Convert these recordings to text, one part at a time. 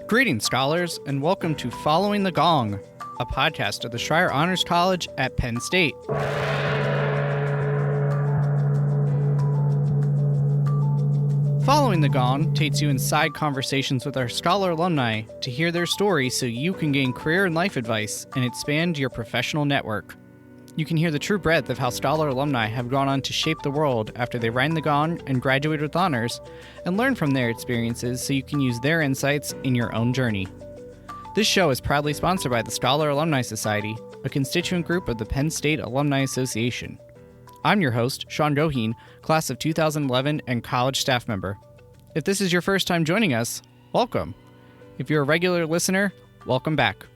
Greetings, scholars, and welcome to Following the Gong, a podcast of the Schreyer Honors College at Penn State. Following the Gong takes you inside conversations with our scholar alumni to hear their stories so you can gain career and life advice and expand your professional network. You can hear the true breadth of how scholar alumni have gone on to shape the world after they rang the gong and graduated with honors, and learn from their experiences so you can use their insights in your own journey. This show is proudly sponsored by the Scholar Alumni Society, a constituent group of the Penn State Alumni Association. I'm your host, Sean Goheen, class of 2011 and college staff member. If this is your first time joining us, welcome. If you're a regular listener, welcome back.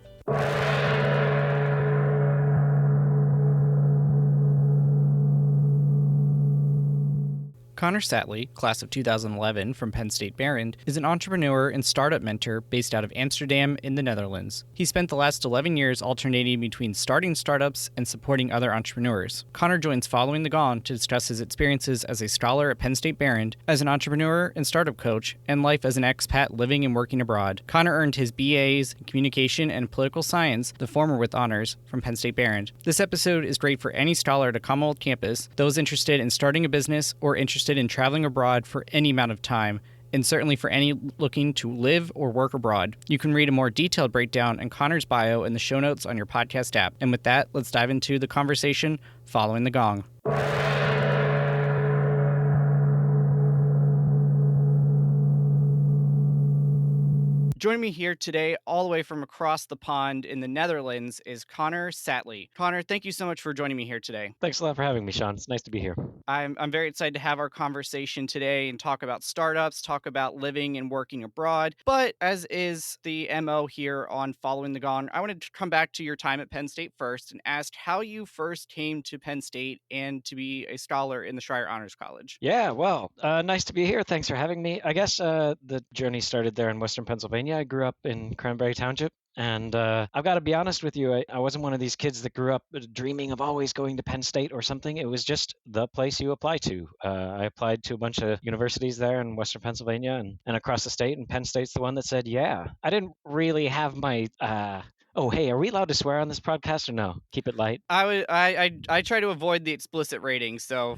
Connor Sattely, class of 2011 from Penn State Behrend, is an entrepreneur and startup mentor based out of Amsterdam in the Netherlands. He spent the last 11 years alternating between starting startups and supporting other entrepreneurs. Connor joins Following the Gong to discuss his experiences as a scholar at Penn State Behrend, as an entrepreneur and startup coach, and life as an expat living and working abroad. Connor earned his BAs in Communication and Political Science, the former with honors, from Penn State Behrend. This episode is great for any scholar at a Commonwealth Campus, those interested in starting a business or interested in traveling abroad for any amount of time, and certainly for any looking to live or work abroad. You can read a more detailed breakdown in Connor's bio in the show notes on your podcast app. And with that, let's dive into the conversation following the gong. Joining me here today, all the way from across the pond in the Netherlands, is Connor Sattely. Connor, thank you so much for joining me here today. Thanks a lot for having me, Sean. It's nice to be here. I'm very excited to have our conversation today and talk about startups, talk about living and working abroad. But as is the MO here on Following the Gong, I wanted to come back to your time at Penn State first and ask how you first came to Penn State and to be a scholar in the Schreyer Honors College. Yeah, well, nice to be here. Thanks for having me. I guess the journey started there in Western Pennsylvania. I grew up in Cranberry Township. And I've got to be honest with you, I wasn't one of these kids that grew up dreaming of always going to Penn State or something. It was just the place you apply to. I applied to a bunch of universities there in Western Pennsylvania and across the state, and Penn State's the one that said, yeah. I didn't really have my... Oh, hey, are we allowed to swear on this podcast or no? Keep it light. I try to avoid the explicit rating, so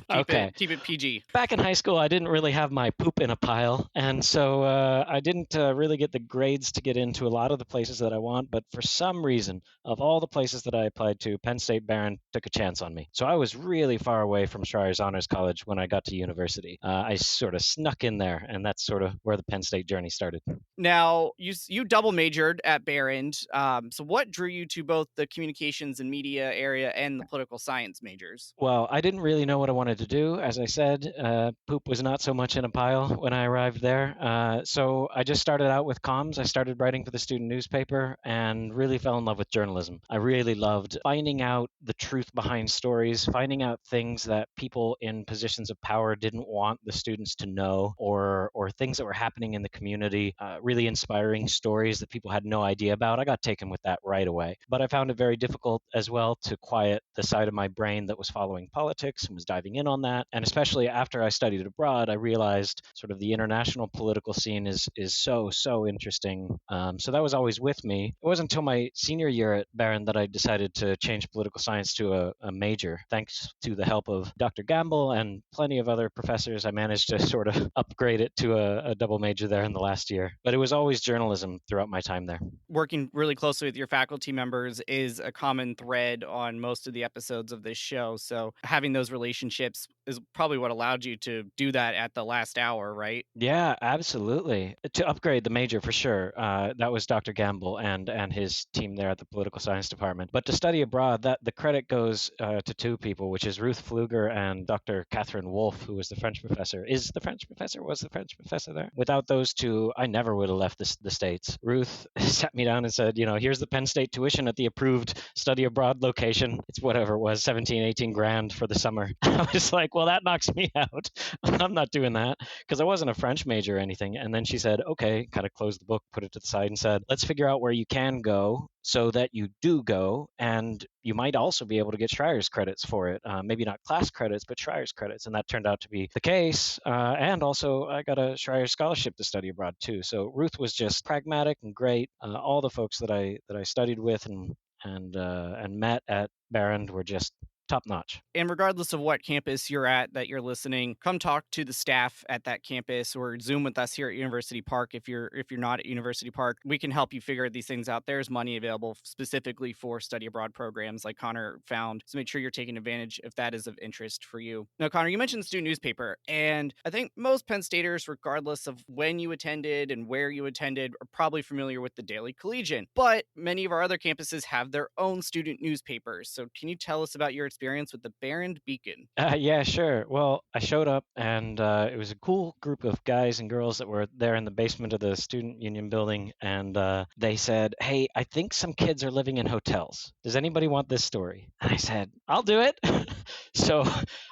keep it PG. Back in high school, I didn't really have my poop in a pile, and so I didn't really get the grades to get into a lot of the places that I want, but for some reason, of all the places that I applied to, Penn State Behrend took a chance on me. So I was really far away from Schreyer's Honors College when I got to university. I sort of snuck in there, and that's sort of where the Penn State journey started. Now, you double majored at Behrend, so what drew you to both the communications and media area and the political science majors? Well, I didn't really know what I wanted to do. As I said, poop was not so much in a pile when I arrived there. So I just started out with comms. I started writing for the student newspaper and really fell in love with journalism. I really loved finding out the truth behind stories, finding out things that people in positions of power didn't want the students to know, or things that were happening in the community, really inspiring stories that people had no idea about. I got taken with that right away. But I found it very difficult as well to quiet the side of my brain that was following politics and was diving in on that. And especially after I studied abroad, I realized sort of the international political scene is so interesting. So that was always with me. It wasn't until my senior year at Behrend that I decided to change political science to a major. Thanks to the help of Dr. Gamble and plenty of other professors, I managed to sort of upgrade it to a double major there in the last year. But it was always journalism throughout my time there. Working really closely with your faculty members is a common thread on most of the episodes of this show. So having those relationships is probably what allowed you to do that at the last hour, right? Yeah, absolutely. To upgrade the major for sure. That was Dr. Gamble and his team there at the political science department. But to study abroad, that the credit goes to two people, which is Ruth Pfluger and Dr. Catherine Wolfe, who was the French professor. Was the French professor there? Without those two, I never would have left the States. Ruth sat me down and said, here's the Penn State tuition at the approved study abroad location. It's whatever it was, 17, 18 grand for the summer. I was like, like, well, that knocks me out. I'm not doing that because I wasn't a French major or anything. And then she said, okay, kind of closed the book, put it to the side, and said, let's figure out where you can go so that you do go. And you might also be able to get Schreier's credits for it. Maybe not class credits, but Schreier's credits. And that turned out to be the case. And also, I got a Schreier scholarship to study abroad too. So Ruth was just pragmatic and great. All the folks that I studied with and met at Behrend were just top notch. And regardless of what campus you're at that you're listening, come talk to the staff at that campus or Zoom with us here at University Park. If you're not at University Park, we can help you figure these things out. There's money available specifically for study abroad programs like Connor found. So make sure you're taking advantage if that is of interest for you. Now, Connor, you mentioned the student newspaper, and I think most Penn Staters, regardless of when you attended and where you attended, are probably familiar with the Daily Collegian. But many of our other campuses have their own student newspapers. So can you tell us about your experience with the Behrend Beacon? Yeah, sure. Well, I showed up, and it was a cool group of guys and girls that were there in the basement of the student union building. And they said, hey, I think some kids are living in hotels. Does anybody want this story? And I said, I'll do it. So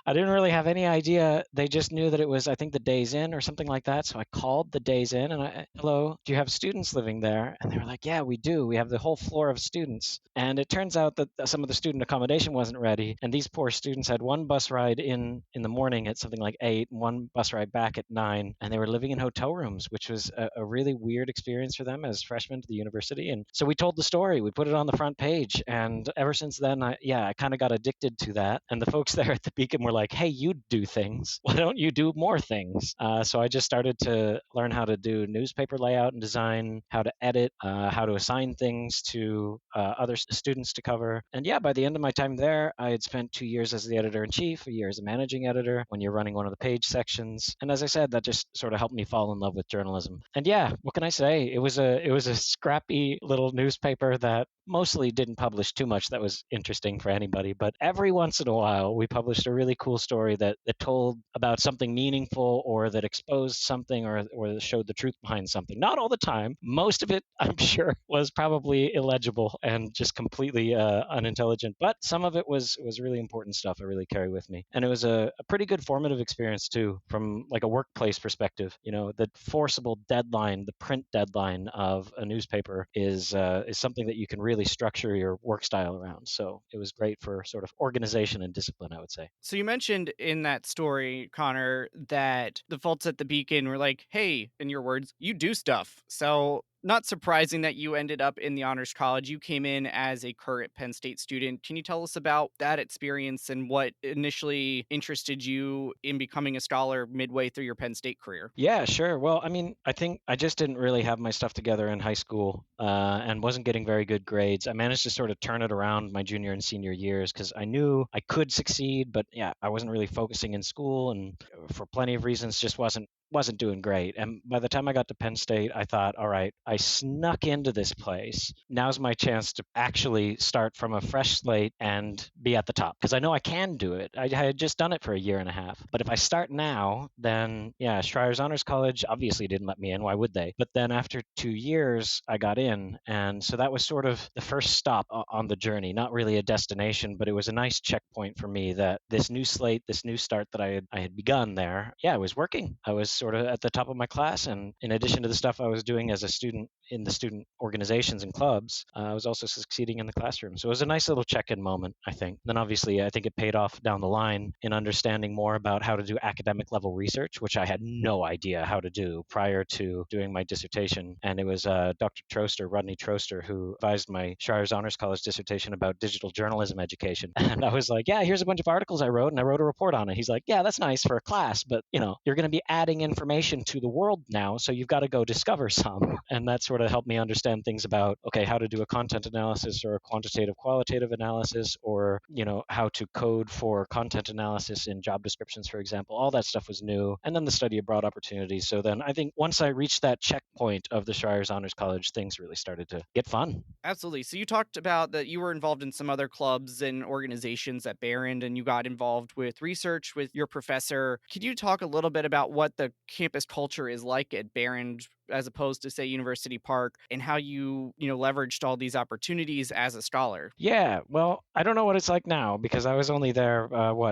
I didn't really have any idea. They just knew that it was, I think, the Days Inn or something like that. So I called the Days Inn and hello, do you have students living there? And they were like, yeah, we do. We have the whole floor of students. And it turns out that some of the student accommodation wasn't ready. And these poor students had one bus ride in the morning at something like 8 and one bus ride back at 9. And they were living in hotel rooms, which was a really weird experience for them as freshmen to the university. And so we told the story. We put it on the front page. And ever since then, I kind of got addicted to that. And the folks there at the Beacon were like, hey, you do things. Why don't you do more things? So I just started to learn how to do newspaper layout and design, how to edit, how to assign things to other students to cover. And yeah, by the end of my time there, I had spent 2 years as the editor-in-chief, a year as a managing editor when you're running one of the page sections. And as I said, that just sort of helped me fall in love with journalism. And yeah, what can I say? It was a scrappy little newspaper that mostly didn't publish too much that was interesting for anybody, but every once in a while we published a really cool story that told about something meaningful or that exposed something or that showed the truth behind something. Not all the time. Most of it, I'm sure, was probably illegible and just completely unintelligent, but some of it was really important stuff I really carry with me. And it was a pretty good formative experience too, from like a workplace perspective. You know, the forcible deadline, the print deadline of a newspaper is something that you can really structure your work style around. So it was great for sort of organization and discipline, I would say. So you mentioned in that story, Connor, that the folks at the Beacon were like, hey, in your words, you do stuff. So not surprising that you ended up in the Honors College. You came in as a current Penn State student. Can you tell us about that experience and what initially interested you in becoming a scholar midway through your Penn State career? Yeah, sure. Well, I mean, I think I just didn't really have my stuff together in high school and wasn't getting very good grades. I managed to sort of turn it around my junior and senior years because I knew I could succeed, but yeah, I wasn't really focusing in school and for plenty of reasons just wasn't doing great. And by the time I got to Penn State, I thought, all right, I snuck into this place. Now's my chance to actually start from a fresh slate and be at the top because I know I can do it. I had just done it for a year and a half. But if I start now, then yeah, Schreier's Honors College obviously didn't let me in. Why would they? But then after 2 years, I got in. And so that was sort of the first stop on the journey, not really a destination, but it was a nice checkpoint for me that this new slate, this new start that I had begun there, yeah, it was working. I was sort of at the top of my class. And in addition to the stuff I was doing as a student in the student organizations and clubs, I was also succeeding in the classroom. So it was a nice little check-in moment, I think. Then obviously, I think it paid off down the line in understanding more about how to do academic level research, which I had no idea how to do prior to doing my dissertation. And it was Dr. Rodney Troster, who advised my Schreier's Honors College dissertation about digital journalism education. And I was like, yeah, here's a bunch of articles I wrote, and I wrote a report on it. He's like, yeah, that's nice for a class, but you're going to be adding information to the world now, so you've got to go discover some. And that sort of helped me understand things about, okay, how to do a content analysis or a quantitative qualitative analysis, or how to code for content analysis in job descriptions, for example. All that stuff was new. And then the study abroad opportunities. So then I think once I reached that checkpoint of the Schreier's Honors College, things really started to get fun. Absolutely. So you talked about that you were involved in some other clubs and organizations at Behrend, and you got involved with research with your professor. Could you talk a little bit about what the campus culture is like at Behrend as opposed to, say, University Park, and how you leveraged all these opportunities as a scholar. Yeah, well, I don't know what it's like now because I was only there,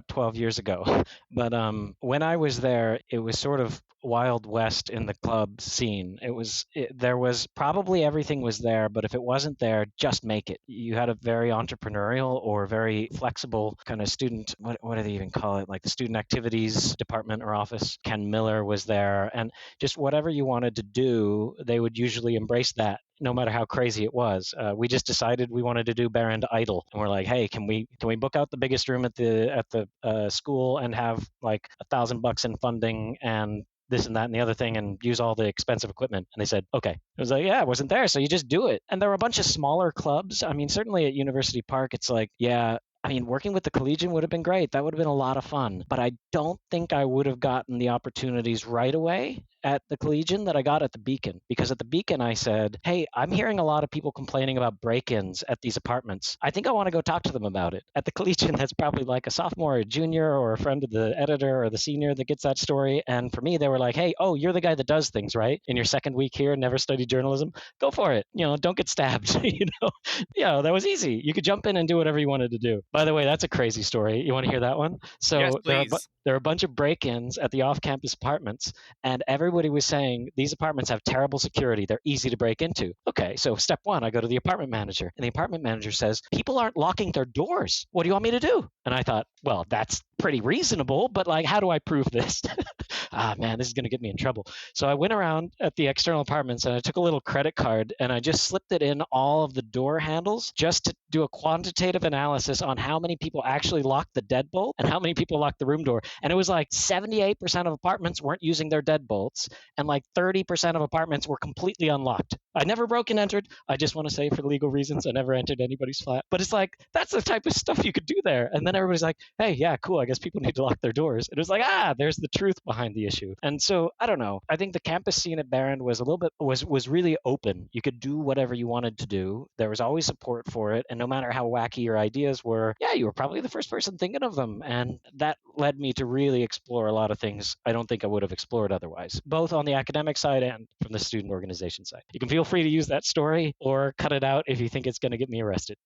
12 years ago. But when I was there, it was sort of Wild West in the club scene. There was probably everything was there, but if it wasn't there, just make it. You had a very entrepreneurial or very flexible kind of student, what do they even call it? Like the student activities department or office. Ken Miller was there, and just whatever you wanted to do, they would usually embrace that no matter how crazy it was. We just decided we wanted to do Behrend Idol, and we're like, hey, can we book out the biggest room at the school and have like $1,000 in funding and this and that and the other thing and use all the expensive equipment? And they said, okay. It was like, yeah, it wasn't there, so you just do it. And there were a bunch of smaller clubs. I mean, certainly at University Park, it's like, yeah, I mean, working with the Collegian would have been great. That would have been a lot of fun. But I don't think I would have gotten the opportunities right away at the Collegian that I got at the Beacon. Because at the Beacon, I said, hey, I'm hearing a lot of people complaining about break-ins at these apartments. I think I want to go talk to them about it. At the Collegian, that's probably like a sophomore or a junior or a friend of the editor or the senior that gets that story. And for me, they were like, hey, oh, you're the guy that does things, right? In your second week here, never studied journalism. Go for it. Don't get stabbed. That was easy. You could jump in and do whatever you wanted to do. By the way, that's a crazy story. You want to hear that one? So Yes, please. there are a bunch of break-ins at the off-campus apartments, and everybody was saying these apartments have terrible security. They're easy to break into. Okay, so step one, I go to the apartment manager, and the apartment manager says, people aren't locking their doors. What do you want me to do? And I thought, well, that's pretty reasonable, but like, how do I prove this? Man, this is going to get me in trouble. So I went around at the external apartments and I took a little credit card and I just slipped it in all of the door handles just to do a quantitative analysis on how many people actually locked the deadbolt and how many people locked the room door. And it was like 78% of apartments weren't using their deadbolts and like 30% of apartments were completely unlocked. I never broke and entered. I just want to say for legal reasons, I never entered anybody's flat. But it's like, that's the type of stuff you could do there. And then everybody's like, hey, yeah, cool. I guess people need to lock their doors. It was like, there's the truth behind the issue. And so, I don't know. I think the campus scene at Behrend was a little bit, was really open. You could do whatever you wanted to do. There was always support for it. And no matter how wacky your ideas were, you were probably the first person thinking of them. And that led me to really explore a lot of things I don't think I would have explored otherwise, both on the academic side and from the student organization side. You can feel free to use that story or cut it out if you think it's going to get me arrested.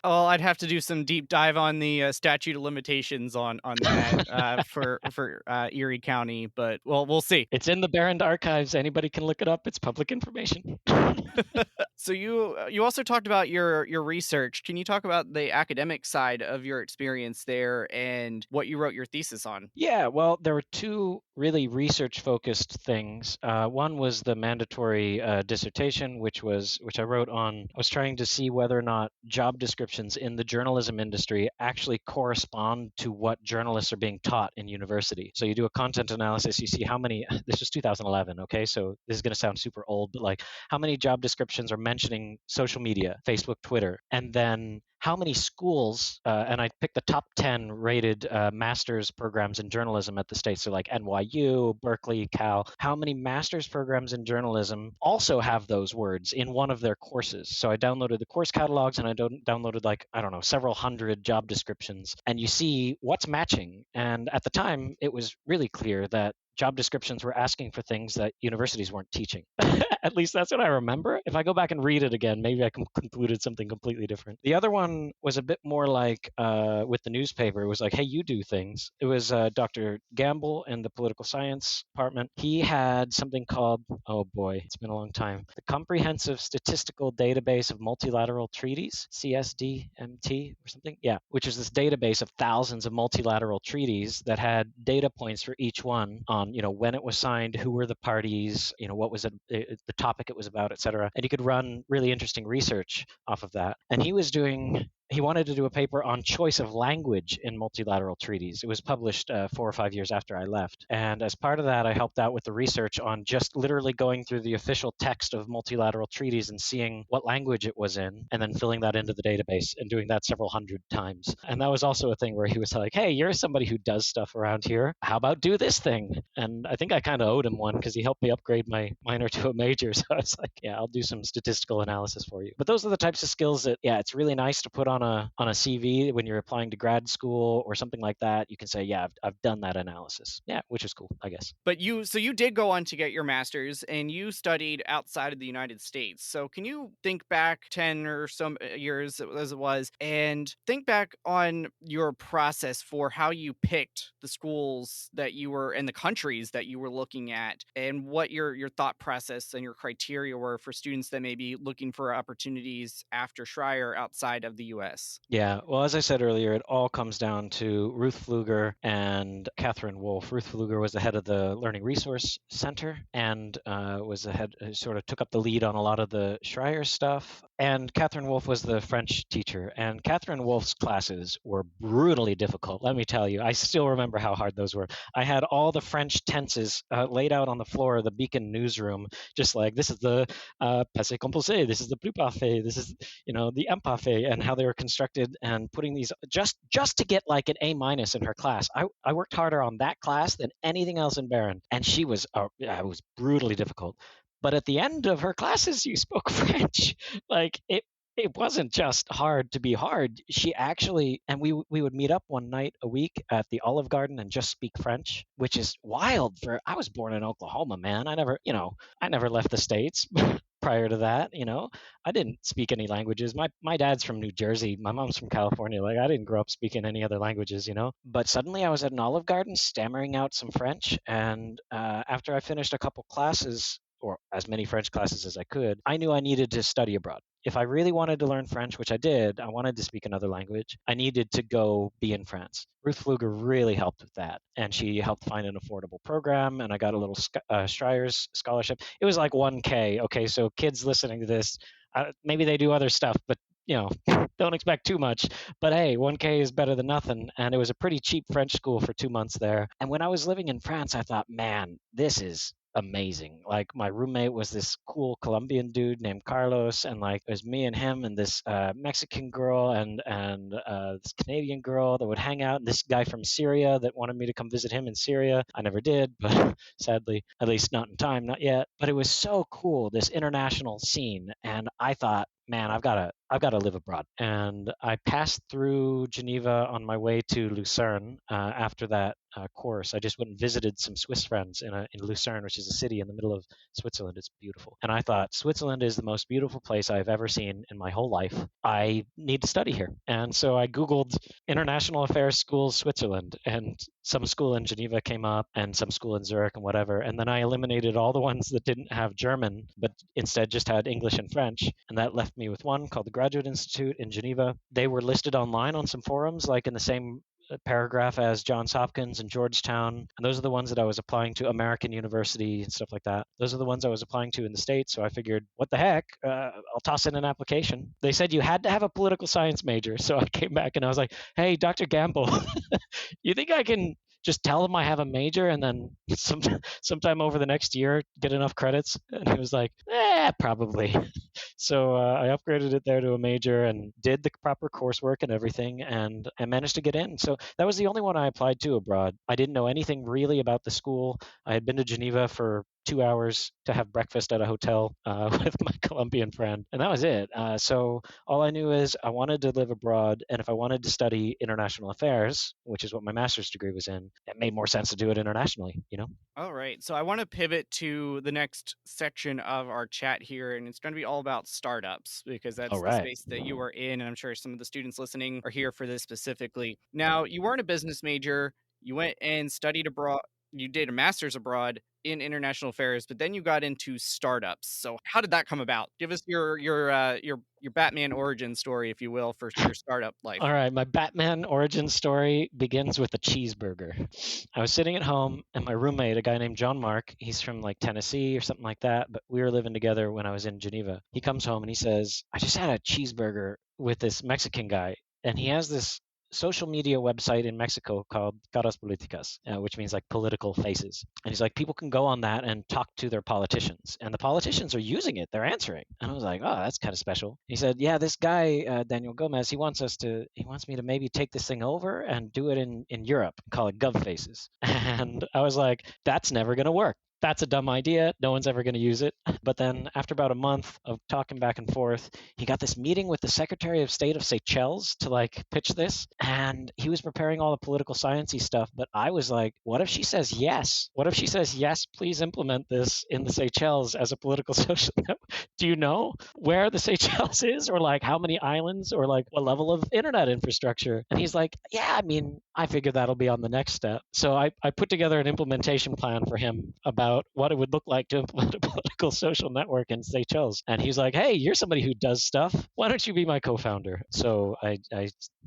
Well, I'd have to do some deep dive on the statute of limitations on that for Erie County, but well, we'll see. It's in the Behrend archives. Anybody can look it up. It's public information. So you also talked about your research. Can you talk about the academic side of your experience there and what you wrote your thesis on? Yeah, well, there were two really research-focused things. One was the mandatory dissertation, which I wrote on. I was trying to see whether or not job descriptions in the journalism industry actually correspond to what journalists are being taught in university. So you do a content analysis. You see how many. This was 2011. Okay, so this is going to sound super old, but like how many job descriptions are mentioning social media, Facebook, Twitter, and then how many schools, and I picked the top 10 rated master's programs in journalism at the States, so like NYU, Berkeley, Cal, how many master's programs in journalism also have those words in one of their courses. So I downloaded the course catalogs and I downloaded several hundred job descriptions, and you see what's matching. And at the time, it was really clear that job descriptions were asking for things that universities weren't teaching. At least that's what I remember. If I go back and read it again, maybe I concluded something completely different. The other one was a bit more like with the newspaper. It was like, hey, you do things. It was Dr. Gamble in the political science department. He had something called, oh boy, it's been a long time, the Comprehensive Statistical Database of Multilateral Treaties, CSDMT or something. Yeah, which is this database of thousands of multilateral treaties that had data points for each one on, when it was signed, who were the parties, what was it, the topic it was about, et cetera. And you could run really interesting research off of that. And he wanted to do a paper on choice of language in multilateral treaties. It was published 4 or 5 years after I left. And as part of that, I helped out with the research on just literally going through the official text of multilateral treaties and seeing what language it was in, and then filling that into the database and doing that several hundred times. And that was also a thing where he was like, hey, you're somebody who does stuff around here. How about do this thing? And I think I kind of owed him one because he helped me upgrade my minor to a major. So I was like, yeah, I'll do some statistical analysis for you. But those are the types of skills that, it's really nice to put on on a CV when you're applying to grad school or something like that, you can say, yeah, I've done that analysis. Yeah, which is cool, I guess. But you did go on to get your master's and you studied outside of the United States. So can you think back 10 or some years as it was and think back on your process for how you picked the schools that you were and the countries that you were looking at and what your thought process and your criteria were for students that may be looking for opportunities after Schreier outside of the US? Yeah, well, as I said earlier, it all comes down to Ruth Pfluger and Catherine Wolfe. Ruth Pfluger was the head of the Learning Resource Center and was the head, sort of took up the lead on a lot of the Schreier stuff. And Catherine Wolfe was the French teacher. And Catherine Wolfe's classes were brutally difficult. Let me tell you, I still remember how hard those were. I had all the French tenses laid out on the floor of the Beacon newsroom, just like this is the passé composé, this is the plus parfait, this is the imparfait, and how they were constructed, and putting these just to get like an A minus in her class. I worked harder on that class than anything else in Behrend, and she was it was brutally difficult. But at the end of her classes, you spoke French. Like it wasn't just hard to be hard. She actually, and we would meet up one night a week at the Olive Garden and just speak French, which is wild for, I was born in Oklahoma, man. I never left the States prior to that, I didn't speak any languages. My dad's from New Jersey. My mom's from California. Like, I didn't grow up speaking any other languages. But suddenly I was at an Olive Garden stammering out some French. And after I finished a couple classes, or as many French classes as I could, I knew I needed to study abroad. If I really wanted to learn French, which I did, I wanted to speak another language, I needed to go be in France. Ruth Pfluger really helped with that, and she helped find an affordable program, and I got a little Streyer's scholarship. It was like 1K. Okay, so kids listening to this, maybe they do other stuff, but don't expect too much. But hey, 1K is better than nothing, and it was a pretty cheap French school for 2 months there. And when I was living in France, I thought, man, this is amazing. Like, my roommate was this cool Colombian dude named Carlos, and like it was me and him and this Mexican girl and this Canadian girl that would hang out, and this guy from Syria that wanted me to come visit him in Syria. I never did, but sadly, at least not in time, not yet. But it was so cool, this international scene, and I thought, man, I've got to live abroad. And I passed through Geneva on my way to Lucerne after that course. I just went and visited some Swiss friends in Lucerne, which is a city in the middle of Switzerland. It's beautiful. And I thought, Switzerland is the most beautiful place I've ever seen in my whole life. I need to study here. And so I Googled International Affairs Schools Switzerland, and some school in Geneva came up and some school in Zurich and whatever. And then I eliminated all the ones that didn't have German, but instead just had English and French. And that left me with one called the Graduate Institute in Geneva. They were listed online on some forums, like in the same paragraph as Johns Hopkins and Georgetown. And those are the ones that I was applying to, American University and stuff like that. Those are the ones I was applying to in the States. So I figured, what the heck? I'll toss in an application. They said you had to have a political science major. So I came back and I was like, hey, Dr. Gamble, you think I can just tell them I have a major and then sometime over the next year get enough credits? And he was like, probably. So I upgraded it there to a major and did the proper coursework and everything, and I managed to get in. So that was the only one I applied to abroad. I didn't know anything really about the school. I had been to Geneva for 2 hours to have breakfast at a hotel with my Colombian friend, and that was it. So all I knew is I wanted to live abroad, and if I wanted to study international affairs, which is what my master's degree was in, it made more sense to do it internationally. All right. So I want to pivot to the next section of our chat here, and it's going to be all about startups because that's All the right. space that you are in. And I'm sure some of the students listening are here for this specifically. Now, you weren't a business major. You went and studied abroad. You did a master's abroad in international affairs, but then you got into startups. So how did that come about? Give us your Batman origin story, if you will, for your startup life. All right, my Batman origin story begins with a cheeseburger. I was sitting at home, and my roommate, a guy named John Mark, he's from like Tennessee or something like that, but we were living together when I was in Geneva. He comes home and he says, I just had a cheeseburger with this Mexican guy, and he has this social media website in Mexico called Caras Políticas, which means like political faces. And he's like, people can go on that and talk to their politicians, and the politicians are using it. They're answering. And I was like, oh, that's kind of special. He said, yeah, this guy, Daniel Gomez, he wants me to maybe take this thing over and do it in Europe, call it Gov Faces. And I was like, that's never going to work. that's a dumb idea. No one's ever going to use it. But then after about a month of talking back and forth, he got this meeting with the Secretary of State of Seychelles to like pitch this. And he was preparing all the political sciencey stuff. But I was like, what if she says yes? What if she says, yes, please implement this in the Seychelles as a political social network? Do you know where the Seychelles is, or like how many islands, or like what level of internet infrastructure? And he's like, yeah, I mean, I figure that'll be on the next step. So I put together an implementation plan for him about what it would look like to implement a political social network in Seychelles. And he's like, hey, you're somebody who does stuff. Why don't you be my co-founder? So I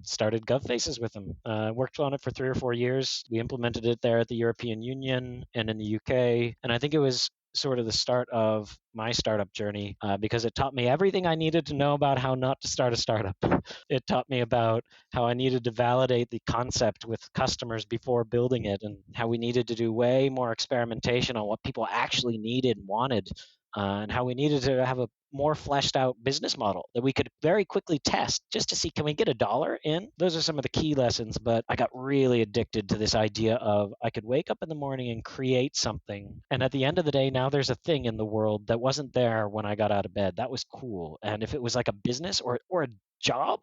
started GovFaces with him. Worked on it for 3 or 4 years. We implemented it there at the European Union and in the UK. And I think it was sort of the start of my startup journey because it taught me everything I needed to know about how not to start a startup. It taught me about how I needed to validate the concept with customers before building it, and how we needed to do way more experimentation on what people actually needed and wanted, and how we needed to have a more fleshed out business model that we could very quickly test just to see, can we get $1 in? Those are some of the key lessons. But I got really addicted to this idea of I could wake up in the morning and create something, and at the end of the day, now there's a thing in the world that wasn't there when I got out of bed. That was cool. And if it was like a business or a job,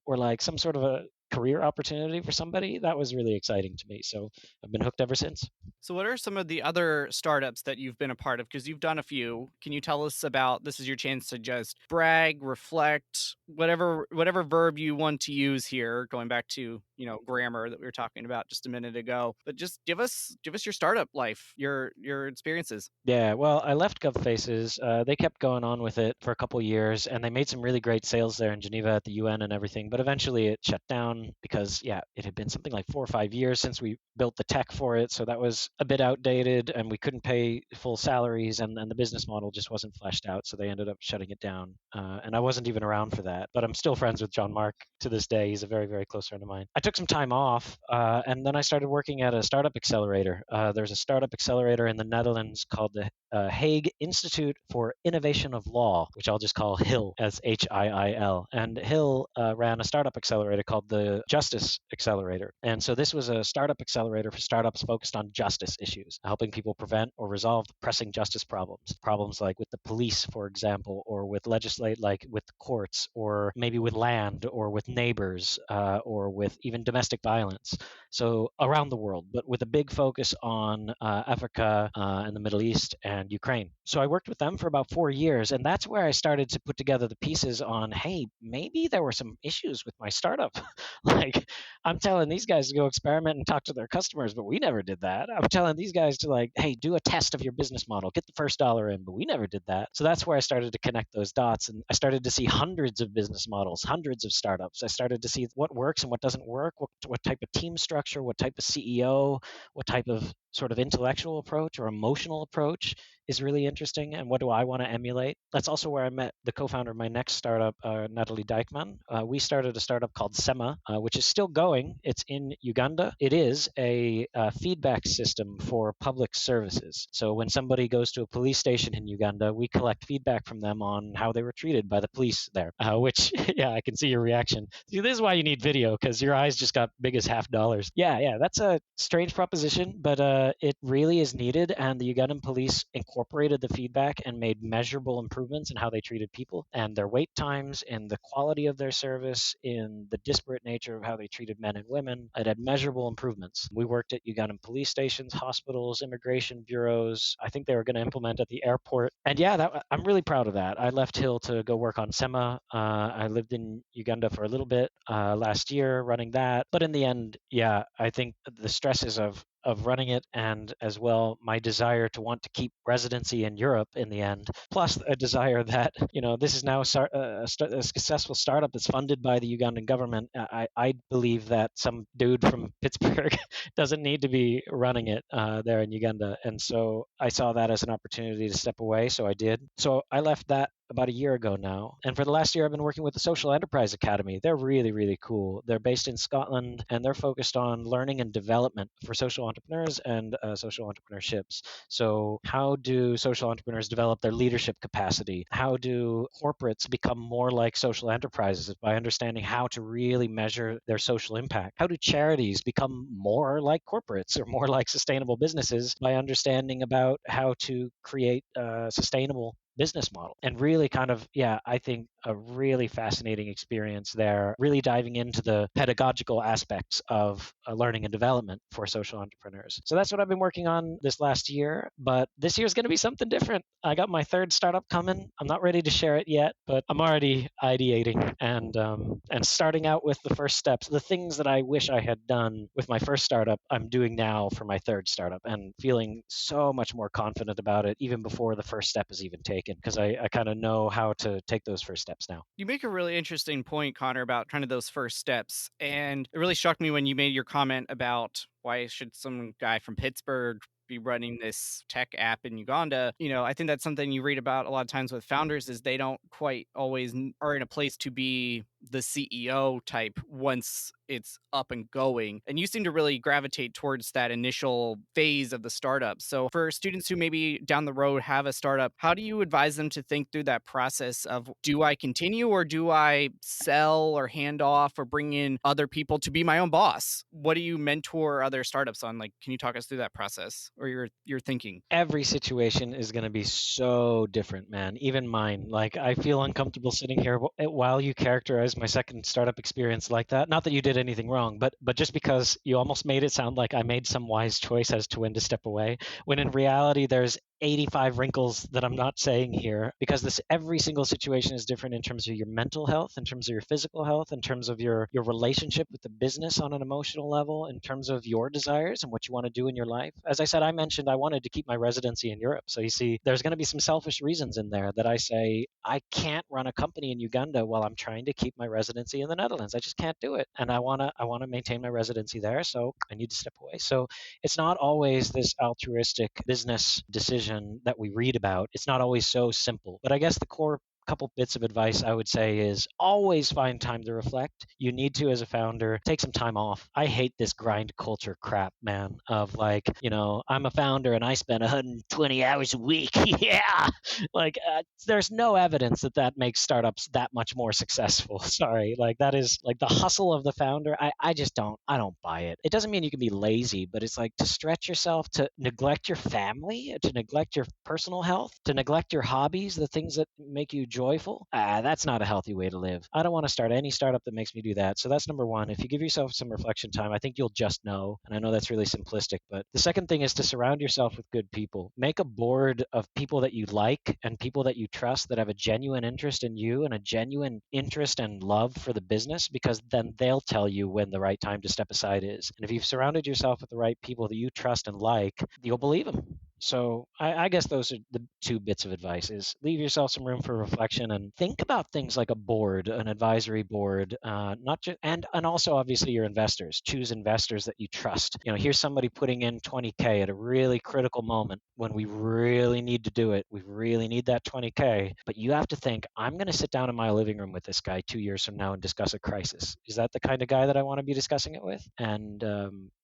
or like some sort of a career opportunity for somebody, that was really exciting to me. So I've been hooked ever since. So what are some of the other startups that you've been a part of? Because you've done a few. Can you tell us about, this is your chance to just brag, reflect, whatever verb you want to use here, going back to, grammar that we were talking about just a minute ago. But just give us your startup life, your experiences. Yeah, well, I left GovFaces. They kept going on with it for a couple years, and they made some really great sales there in Geneva at the UN and everything. But eventually it shut down because, yeah, it had been something like 4 or 5 years since we built the tech for it. So that was a bit outdated, and we couldn't pay full salaries, and the business model just wasn't fleshed out. So they ended up shutting it down. And I wasn't even around for that. But I'm still friends with John Mark to this day. He's a very, very close friend of mine. I took some time off, and then I started working at a startup accelerator. There's a startup accelerator in the Netherlands called the Hague Institute for Innovation of Law, which I'll just call HIL, as HIIL. And HIL ran a startup accelerator called the Justice Accelerator. And so this was a startup accelerator for startups focused on justice issues, helping people prevent or resolve pressing justice problems like with the police, for example, or with legislate, like with the courts, or maybe with land, or with neighbors, or with even domestic violence. So around the world, but with a big focus on Africa and the Middle East and Ukraine. So I worked with them for about 4 years, and that's where I started to put together the pieces on, hey, maybe there were some issues with my startup. Like, I'm telling these guys to go experiment and talk to their customers, but we never did that. I'm telling these guys to, like, hey, do a test of your business model, get the first $1 in, but we never did that. So that's where I started to connect those dots, and I started to see hundreds of business models, hundreds of startups. I started to see what works and what doesn't work, what type of team structure, what type of CEO, what type of sort of intellectual approach or emotional approach is really interesting, and what do I want to emulate. That's also where I met the co-founder of my next startup, Natalie Dijkman. We started a startup called SEMA, which is still going. It's in Uganda. It is a feedback system for public services. So when somebody goes to a police station in Uganda, we collect feedback from them on how they were treated by the police there, which, yeah, I can see your reaction. See, this is why you need video, because your eyes just got big as $50. Yeah, that's a strange proposition, but it really is needed, and the Ugandan police incorporated the feedback and made measurable improvements in how they treated people and their wait times, in the quality of their service, in the disparate nature of how they treated men and women. It had measurable improvements. We worked at Ugandan police stations, hospitals, immigration bureaus. I think they were going to implement at the airport. And yeah, I'm really proud of that. I left Hill to go work on SEMA. I lived in Uganda for a little bit last year running that. But in the end, yeah, I think the stresses of running it, and as well my desire to want to keep residency in Europe in the end, plus a desire that, this is now a successful startup that's funded by the Ugandan government. I believe that some dude from Pittsburgh doesn't need to be running it there in Uganda. And so I saw that as an opportunity to step away. So I did. So I left that about a year ago now. And for the last year, I've been working with the Social Enterprise Academy. They're really, really cool. They're based in Scotland, and they're focused on learning and development for social entrepreneurs and social entrepreneurships. So, how do social entrepreneurs develop their leadership capacity? How do corporates become more like social enterprises by understanding how to really measure their social impact? How do charities become more like corporates or more like sustainable businesses by understanding about how to create a sustainable business model? And really kind of, yeah, I think a really fascinating experience there, really diving into the pedagogical aspects of learning and development for social entrepreneurs. So that's what I've been working on this last year, but this year is going to be something different. I got my third startup coming. I'm not ready to share it yet, but I'm already ideating and starting out with the first steps. The things that I wish I had done with my first startup, I'm doing now for my third startup, and feeling so much more confident about it even before the first step is even taken, because I kind of know how to take those first steps now. You make a really interesting point, Connor, about kind of those first steps. And it really shocked me when you made your comment about why should some guy from Pittsburgh be running this tech app in Uganda. I think that's something you read about a lot of times with founders is they don't quite always are in a place to be the CEO type once it's up and going. And you seem to really gravitate towards that initial phase of the startup. So for students who maybe down the road have a startup, how do you advise them to think through that process of, do I continue or do I sell or hand off or bring in other people to be my own boss? What do you mentor other startups on? Like, can you talk us through that process or your thinking? Every situation is going to be so different, man. Even mine. Like, I feel uncomfortable sitting here while you characterize my second startup experience like that. Not that you did anything wrong, but just because you almost made it sound like I made some wise choice as to when to step away, when in reality there's 85 wrinkles that I'm not saying here, because every single situation is different in terms of your mental health, in terms of your physical health, in terms of your relationship with the business on an emotional level, in terms of your desires and what you want to do in your life. As I said, I mentioned I wanted to keep my residency in Europe. So you see, there's going to be some selfish reasons in there that I say I can't run a company in Uganda while I'm trying to keep my residency in the Netherlands. I just can't do it. And I want to maintain my residency there, so I need to step away. So it's not always this altruistic business decision that we read about. It's not always so simple. But I guess the core couple bits of advice I would say is always find time to reflect. You need to, as a founder, take some time off. I hate this grind culture crap, man, of like, I'm a founder and I spend 120 hours a week. Yeah. Like, there's no evidence that makes startups that much more successful. Sorry. Like, that is like the hustle of the founder. I just I don't buy it. It doesn't mean you can be lazy, but it's like to stretch yourself, to neglect your family, to neglect your personal health, to neglect your hobbies, the things that make you joyful. That's not a healthy way to live. I don't want to start any startup that makes me do that. So that's number one. If you give yourself some reflection time, I think you'll just know. And I know that's really simplistic, but the second thing is to surround yourself with good people. Make a board of people that you like and people that you trust that have a genuine interest in you and a genuine interest and love for the business, because then they'll tell you when the right time to step aside is. And if you've surrounded yourself with the right people that you trust and like, you'll believe them. So I guess those are the two bits of advice: is leave yourself some room for reflection and think about things like a board, an advisory board, not just and also obviously your investors. Choose investors that you trust. Here's somebody putting in 20K at a really critical moment when we really need to do it. We really need that 20K, but you have to think, I'm going to sit down in my living room with this guy 2 years from now and discuss a crisis. Is that the kind of guy that I want to be discussing it with? And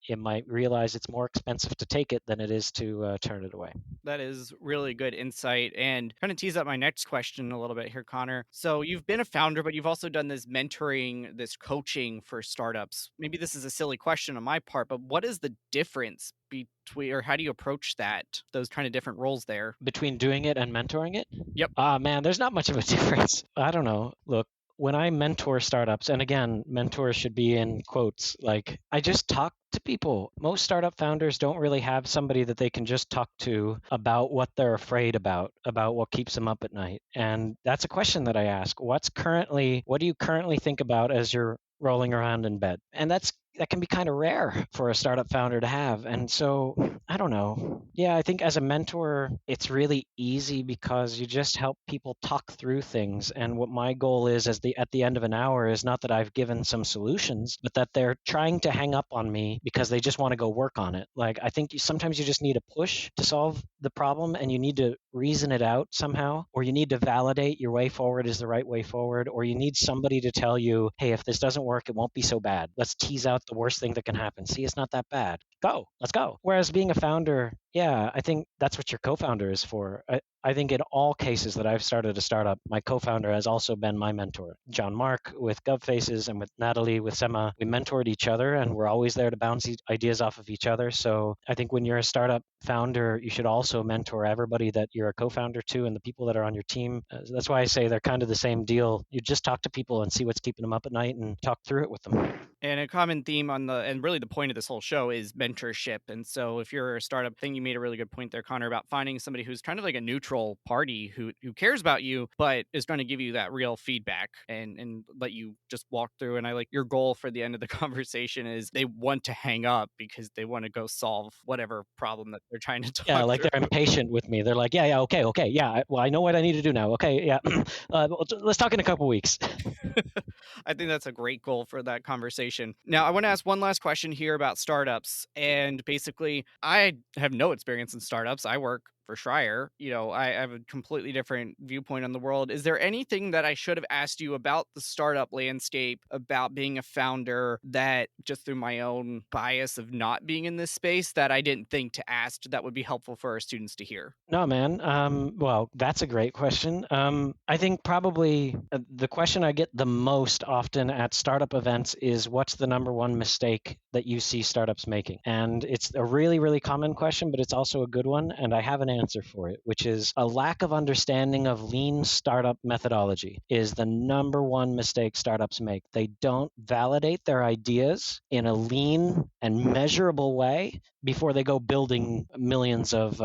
it might realize it's more expensive to take it than it is to turn it away. That is really good insight and kind of tease up my next question a little bit here, Connor. So you've been a founder, but you've also done this mentoring, this coaching for startups. Maybe this is a silly question on my part, but what is the difference between, or how do you approach those kind of different roles there? Between doing it and mentoring it? Yep. Man, there's not much of a difference. I don't know. Look, when I mentor startups, and again, mentors should be in quotes, like I just talk to people. Most startup founders don't really have somebody that they can just talk to about what they're afraid about what keeps them up at night. And that's a question that I ask. What do you currently think about as you're rolling around in bed? And that's that can be kind of rare for a startup founder to have. And so I don't know. Yeah, I think as a mentor, it's really easy because you just help people talk through things. And what my goal is at the end of an hour is not that I've given some solutions, but that they're trying to hang up on me because they just want to go work on it. Like, I think sometimes you just need a push to solve the problem, and you need to reason it out somehow, or you need to validate your way forward is the right way forward, or you need somebody to tell you, hey, if this doesn't work, it won't be so bad. Let's tease out the worst thing that can happen. See, it's not that bad. Let's go. Whereas being a founder, yeah, I think that's what your co-founder is for. I think in all cases that I've started a startup, my co-founder has also been my mentor. John Mark with GovFaces and with Natalie with Sema, we mentored each other, and we're always there to bounce ideas off of each other. So I think when you're a startup founder, you should also mentor everybody that you're a co-founder to and the people that are on your team. That's why I say they're kind of the same deal. You just talk to people and see what's keeping them up at night and talk through it with them. And a common theme and really the point of this whole show is mentorship. And so if you're a startup, I think you made a really good point there, Connor, about finding somebody who's kind of like a neutral party who cares about you, but is going to give you that real feedback and let you just walk through. And I like your goal for the end of the conversation is they want to hang up because they want to go solve whatever problem that they're trying to talk Yeah, like through. they're impatient with me. They're like, yeah, okay, yeah. Well, I know what I need to do now. Okay, yeah. Let's talk in a couple weeks. I think that's a great goal for that conversation. Now, I want to ask one last question here about startups. And basically, I have no experience in startups. I work for Schreier. I have a completely different viewpoint on the world. Is there anything that I should have asked you about the startup landscape, about being a founder, that just through my own bias of not being in this space that I didn't think to ask that would be helpful for our students to hear? No, man. Well, that's a great question. I think probably the question I get the most often at startup events is, what's the number one mistake that you see startups making? And it's a really, really common question, but it's also a good one. And I have an answer for it, which is a lack of understanding of lean startup methodology is the number one mistake startups make. They don't validate their ideas in a lean and measurable way before they go building millions of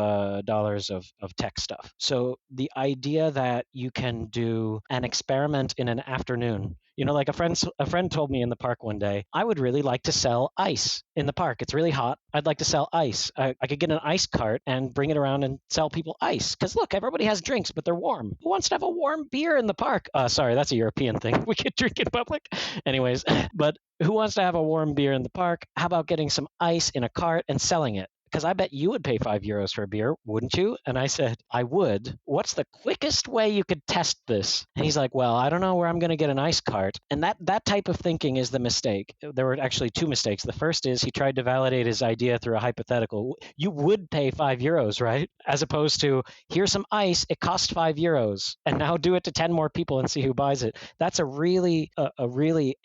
dollars of tech stuff. So the idea that you can do an experiment in an afternoon, like a friend told me in the park one day, I would really like to sell ice in the park. It's really hot. I'd like to sell ice. I could get an ice cart and bring it around and sell people ice. Because look, everybody has drinks, but they're warm. Who wants to have a warm beer in the park? Sorry, that's a European thing. We could drink in public. Anyways, but who wants to have a warm beer in the park? How about getting some ice in a cart and selling it? Because I bet you would pay €5 for a beer, wouldn't you? And I said, I would. What's the quickest way you could test this? And he's like, well, I don't know where I'm going to get an ice cart. And that type of thinking is the mistake. There were actually two mistakes. The first is he tried to validate his idea through a hypothetical. You would pay €5, right? As opposed to, here's some ice, it cost €5, and now do it to 10 more people and see who buys it. That's a really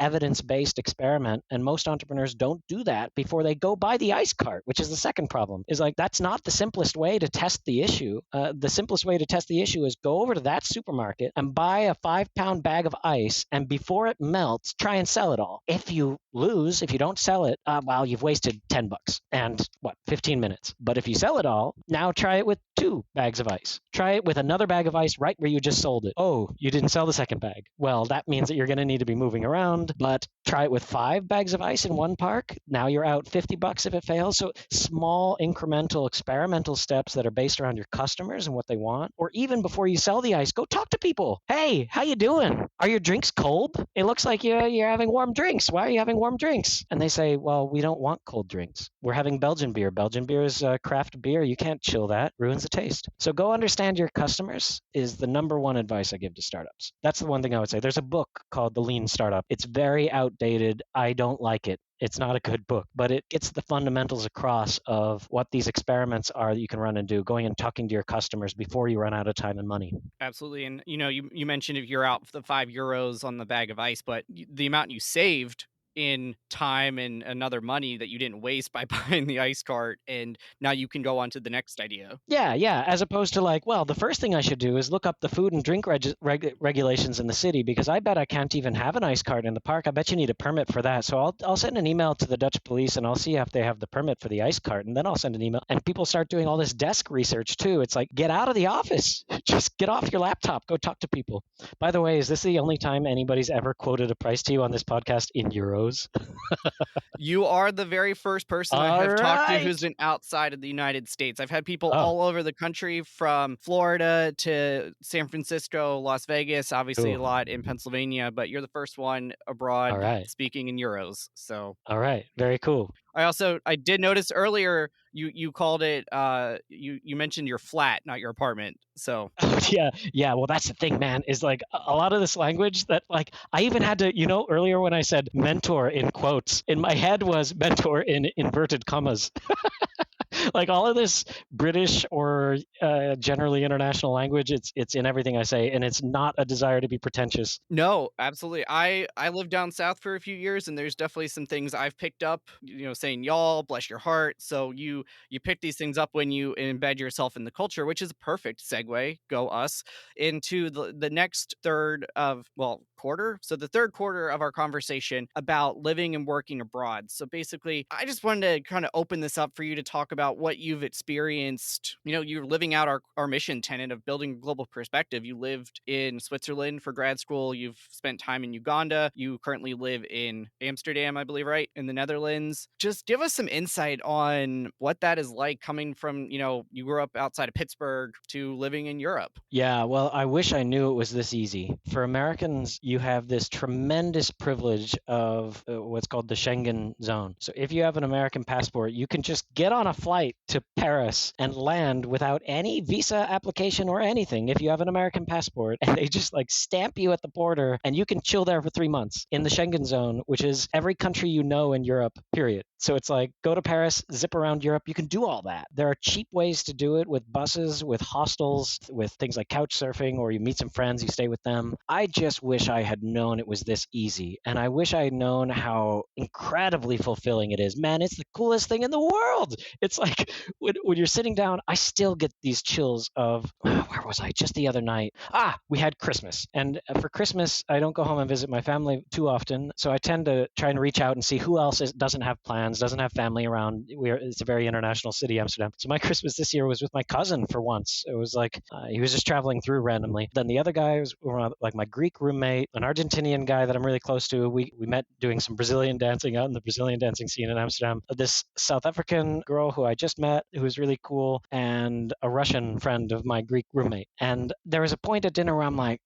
evidence-based experiment, and most entrepreneurs don't do that before they go buy the ice cart, which is the second problem. Is like, that's not the simplest way to test the issue. The simplest way to test the issue is go over to that supermarket and buy a 5-pound bag of ice, and before it melts, try and sell it all. If you lose, if you don't sell it, well, you've wasted $10 and 15 minutes. But if you sell it all, now try it with 2 bags of ice. Try it with another bag of ice right where you just sold it. Oh, you didn't sell the second bag. Well, that means that you're going to need to be moving around, but try it with 5 bags of ice in one park. Now you're out $50 if it fails. So small incremental experimental steps that are based around your customers and what they want. Or even before you sell the ice, go talk to people. Hey, how you doing? Are your drinks cold? It looks like you're having warm drinks. Why are you having warm drinks? And they say, well, we don't want cold drinks. We're having Belgian beer. Belgian beer is craft beer. You can't chill that. Ruins the taste. So go understand your customers is the number one advice I give to startups. That's the one thing I would say. There's a book called The Lean Startup. It's very outdated. I don't like it. It's not a good book, but it gets the fundamentals across of what these experiments are that you can run and do, going and talking to your customers before you run out of time and money. Absolutely. And, you mentioned if you're out for the €5 on the bag of ice, but the amount you saved in time and another money that you didn't waste by buying the ice cart, and now you can go on to the next idea. Yeah. As opposed to like, well, the first thing I should do is look up the food and drink regulations in the city, because I bet I can't even have an ice cart in the park. I bet you need a permit for that. So I'll send an email to the Dutch police and I'll see if they have the permit for the ice cart, and then I'll send an email. And people start doing all this desk research too. It's like, get out of the office. Just get off your laptop. Go talk to people. By the way, is this the only time anybody's ever quoted a price to you on this podcast in euros? euros. You are the very first person I All have talked to right. who's been outside of the United States. I've had people Oh, all over the country from Florida to San Francisco, Las Vegas, obviously a cool. lot in Pennsylvania, but you're the first one All abroad right. speaking in euros. So All right. Very cool. I did notice earlier you called it you mentioned your flat, not your apartment. So Yeah, yeah. Well, that's the thing, man. Is like a lot of this language that like I even had to, earlier when I said mentor in quotes, in my head was mentor in inverted commas. Like all of this British or generally international language, it's in everything I say, and it's not a desire to be pretentious. no, absolutely. I lived down south for a few years, and there's definitely some things I've picked up, saying y'all, bless your heart. So you pick these things up when you embed yourself in the culture, which is a perfect segue, go us, into the next third of, well, quarter. So the third quarter of our conversation about living and working abroad. So basically, I just wanted to kind of open this up for you to talk about what you've experienced. You're living out our mission tenet of building a global perspective. You lived in Switzerland for grad school. You've spent time in Uganda. You currently live in Amsterdam, I believe, right? In the Netherlands. Just give us some insight on what that is like coming from, you grew up outside of Pittsburgh to living in Europe. Yeah, well, I wish I knew it was this easy. For Americans, you have this tremendous privilege of what's called the Schengen zone. So if you have an American passport, you can just get on a flight to Paris and land without any visa application or anything if you have an American passport. And they just like stamp you at the border and you can chill there for 3 months in the Schengen zone, which is every country you know in Europe, period. So it's like go to Paris, zip around Europe. You can do all that. There are cheap ways to do it with buses, with hostels, with things like couch surfing, or you meet some friends, you stay with them. I just wish I had known it was this easy. And I wish I had known how incredibly fulfilling it is. Man, it's the coolest thing in the world. It's like when you're sitting down, I still get these chills of, where was I just the other night? We had Christmas. And for Christmas, I don't go home and visit my family too often. So I tend to try and reach out and see who else doesn't have plans, doesn't have family around. It's a very international city, Amsterdam. So my Christmas this year was with my cousin for once. It was like he was just traveling through randomly. Then the other guy was like my Greek roommate, an Argentinian guy that I'm really close to. We met doing some Brazilian dancing out in the Brazilian dancing scene in Amsterdam. This South African girl who I just met, who was really cool, and a Russian friend of my Greek roommate. And there was a point at dinner where I'm like,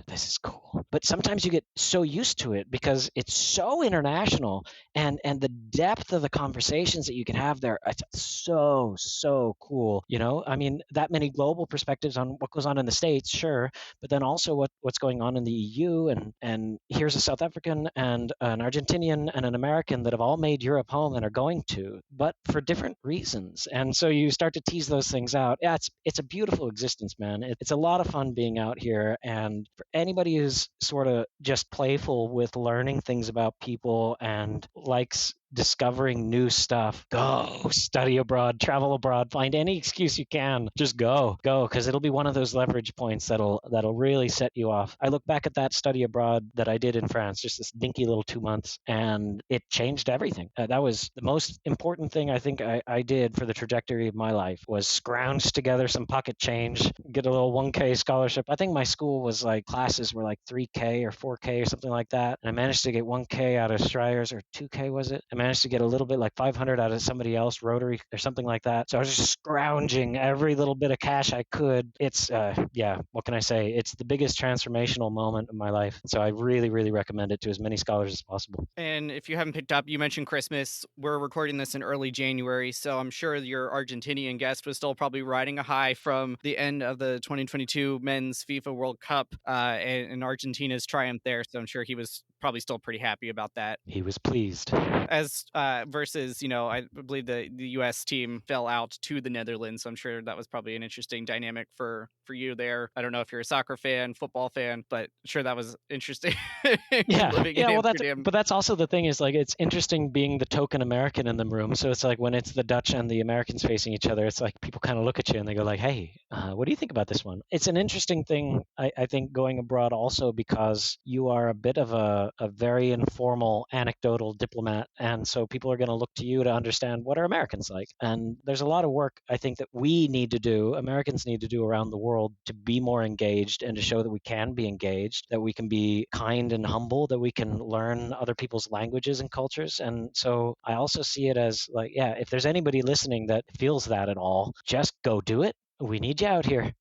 this is cool. But sometimes you get so used to it because it's so international, and the depth of the conversations that you can have there, it's so cool. I mean, that many global perspectives on what goes on in the States, sure, but then also what's going on in the EU, and here's a South African and an Argentinian and an American that have all made Europe home and are going to, but for different reasons. And so you start to tease those things out. Yeah, it's a beautiful existence, man. It's a lot of fun being out here, and for anybody who's sort of just playful with learning things about people and likes discovering new stuff, go study abroad, travel abroad, find any excuse you can, just go, because it'll be one of those leverage points that'll really set you off. I look back at that study abroad that I did in France, just this dinky little 2 months, and it changed everything. That was the most important thing I think I did for the trajectory of my life, was scrounge together some pocket change, get a little 1K scholarship. I think my school was like, classes were like 3K or 4K or something like that, and I managed to get 1K out of Streyer's, or 2K was it? I managed to get a little bit, like 500 out of somebody else, Rotary or something like that. So I was just scrounging every little bit of cash I could. It's what can I say? It's the biggest transformational moment of my life. So I really, really recommend it to as many scholars as possible. And if you haven't picked up, you mentioned Christmas. We're recording this in early January, so I'm sure your Argentinian guest was still probably riding a high from the end of the 2022 Men's FIFA World Cup and Argentina's triumph there. So I'm sure he was probably still pretty happy about that. He was pleased. As versus, I believe the U.S. team fell out to the Netherlands. So I'm sure that was probably an interesting dynamic for you there. I don't know if you're a soccer fan, football fan, but sure that was interesting. Living in Amsterdam. That's also the thing, is like, it's interesting being the token American in the room. So it's like when it's the Dutch and the Americans facing each other, it's like people kind of look at you and they go like, hey, what do you think about this one? It's an interesting thing, I think, going abroad also, because you are a bit of a very informal, anecdotal diplomat, and And so people are going to look to you to understand what are Americans like. And there's a lot of work I think that we need to do, Americans need to do around the world to be more engaged and to show that we can be engaged, that we can be kind and humble, that we can learn other people's languages and cultures. And so I also see it as like, yeah, if there's anybody listening that feels that at all, just go do it. We need you out here.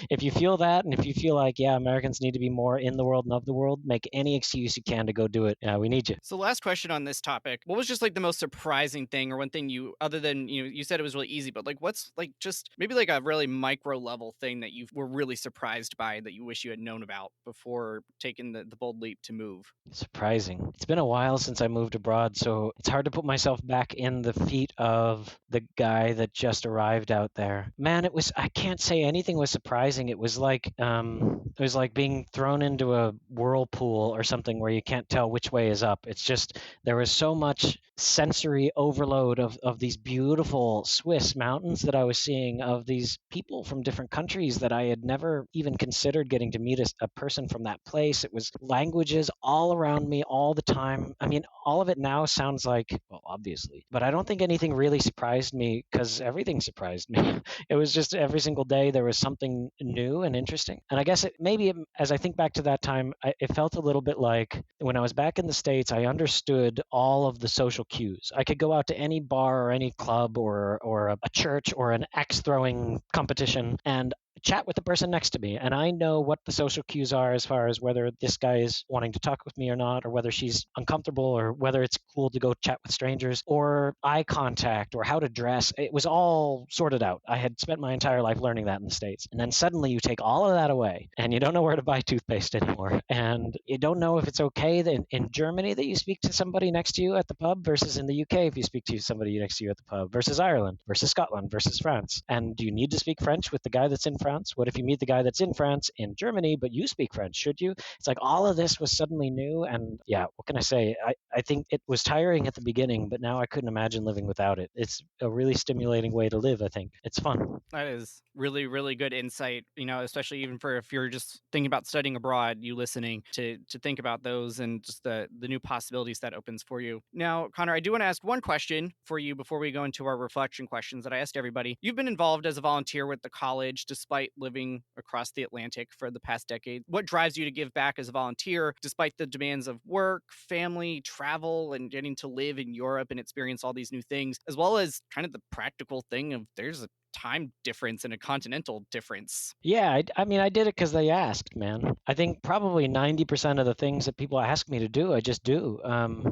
If you feel that, and if you feel like, yeah, Americans need to be more in the world and of the world, make any excuse you can to go do it. Yeah, we need you. So last question on this topic. What was just like the most surprising thing, or one thing you, other than, you said it was really easy, but like what's like just maybe like a really micro level thing that you were really surprised by that you wish you had known about before taking the bold leap to move? Surprising. It's been a while since I moved abroad, so it's hard to put myself back in the feet of the guy that just arrived out there. Man, I can't say anything was surprising. It was like being thrown into a whirlpool or something where you can't tell which way is up. It's just there was so much sensory overload of these beautiful Swiss mountains that I was seeing, of these people from different countries that I had never even considered getting to meet a person from that place. It was languages all around me all the time. I mean, all of it now sounds like, well, obviously, but I don't think anything really surprised me because everything surprised me. It was just every single day there was something new and interesting. And I guess as I think back to that time, it felt a little bit like when I was back in the States, I understood all of the social cues. I could go out to any bar or any club or a church or an axe throwing competition and chat with the person next to me, and I know what the social cues are as far as whether this guy is wanting to talk with me or not, or whether she's uncomfortable, or whether it's cool to go chat with strangers, or eye contact, or how to dress. It was all sorted out. I had spent my entire life learning that in the States, and then suddenly you take all of that away and you don't know where to buy toothpaste anymore, and you don't know if it's okay that in Germany that you speak to somebody next to you at the pub versus in the UK if you speak to somebody next to you at the pub, versus Ireland versus Scotland versus France. And do you need to speak French with the guy that's in France? What if you meet the guy that's in France in Germany, but you speak French? Should you? It's like all of this was suddenly new. And yeah, what can I say? I think it was tiring at the beginning, but now I couldn't imagine living without it. It's a really stimulating way to live, I think. It's fun. That is really, really good insight, especially even for if you're just thinking about studying abroad, you listening to think about those and just the new possibilities that opens for you. Now, Connor, I do want to ask one question for you before we go into our reflection questions that I asked everybody. You've been involved as a volunteer with the college despite living across the Atlantic for the past decade. What drives you to give back as a volunteer despite the demands of work, family, travel, and getting to live in Europe and experience all these new things, as well as kind of the practical thing of there's a time difference and a continental difference? Yeah, I mean, I did it because they asked, man. I think probably 90% of the things that people ask me to do, I just do.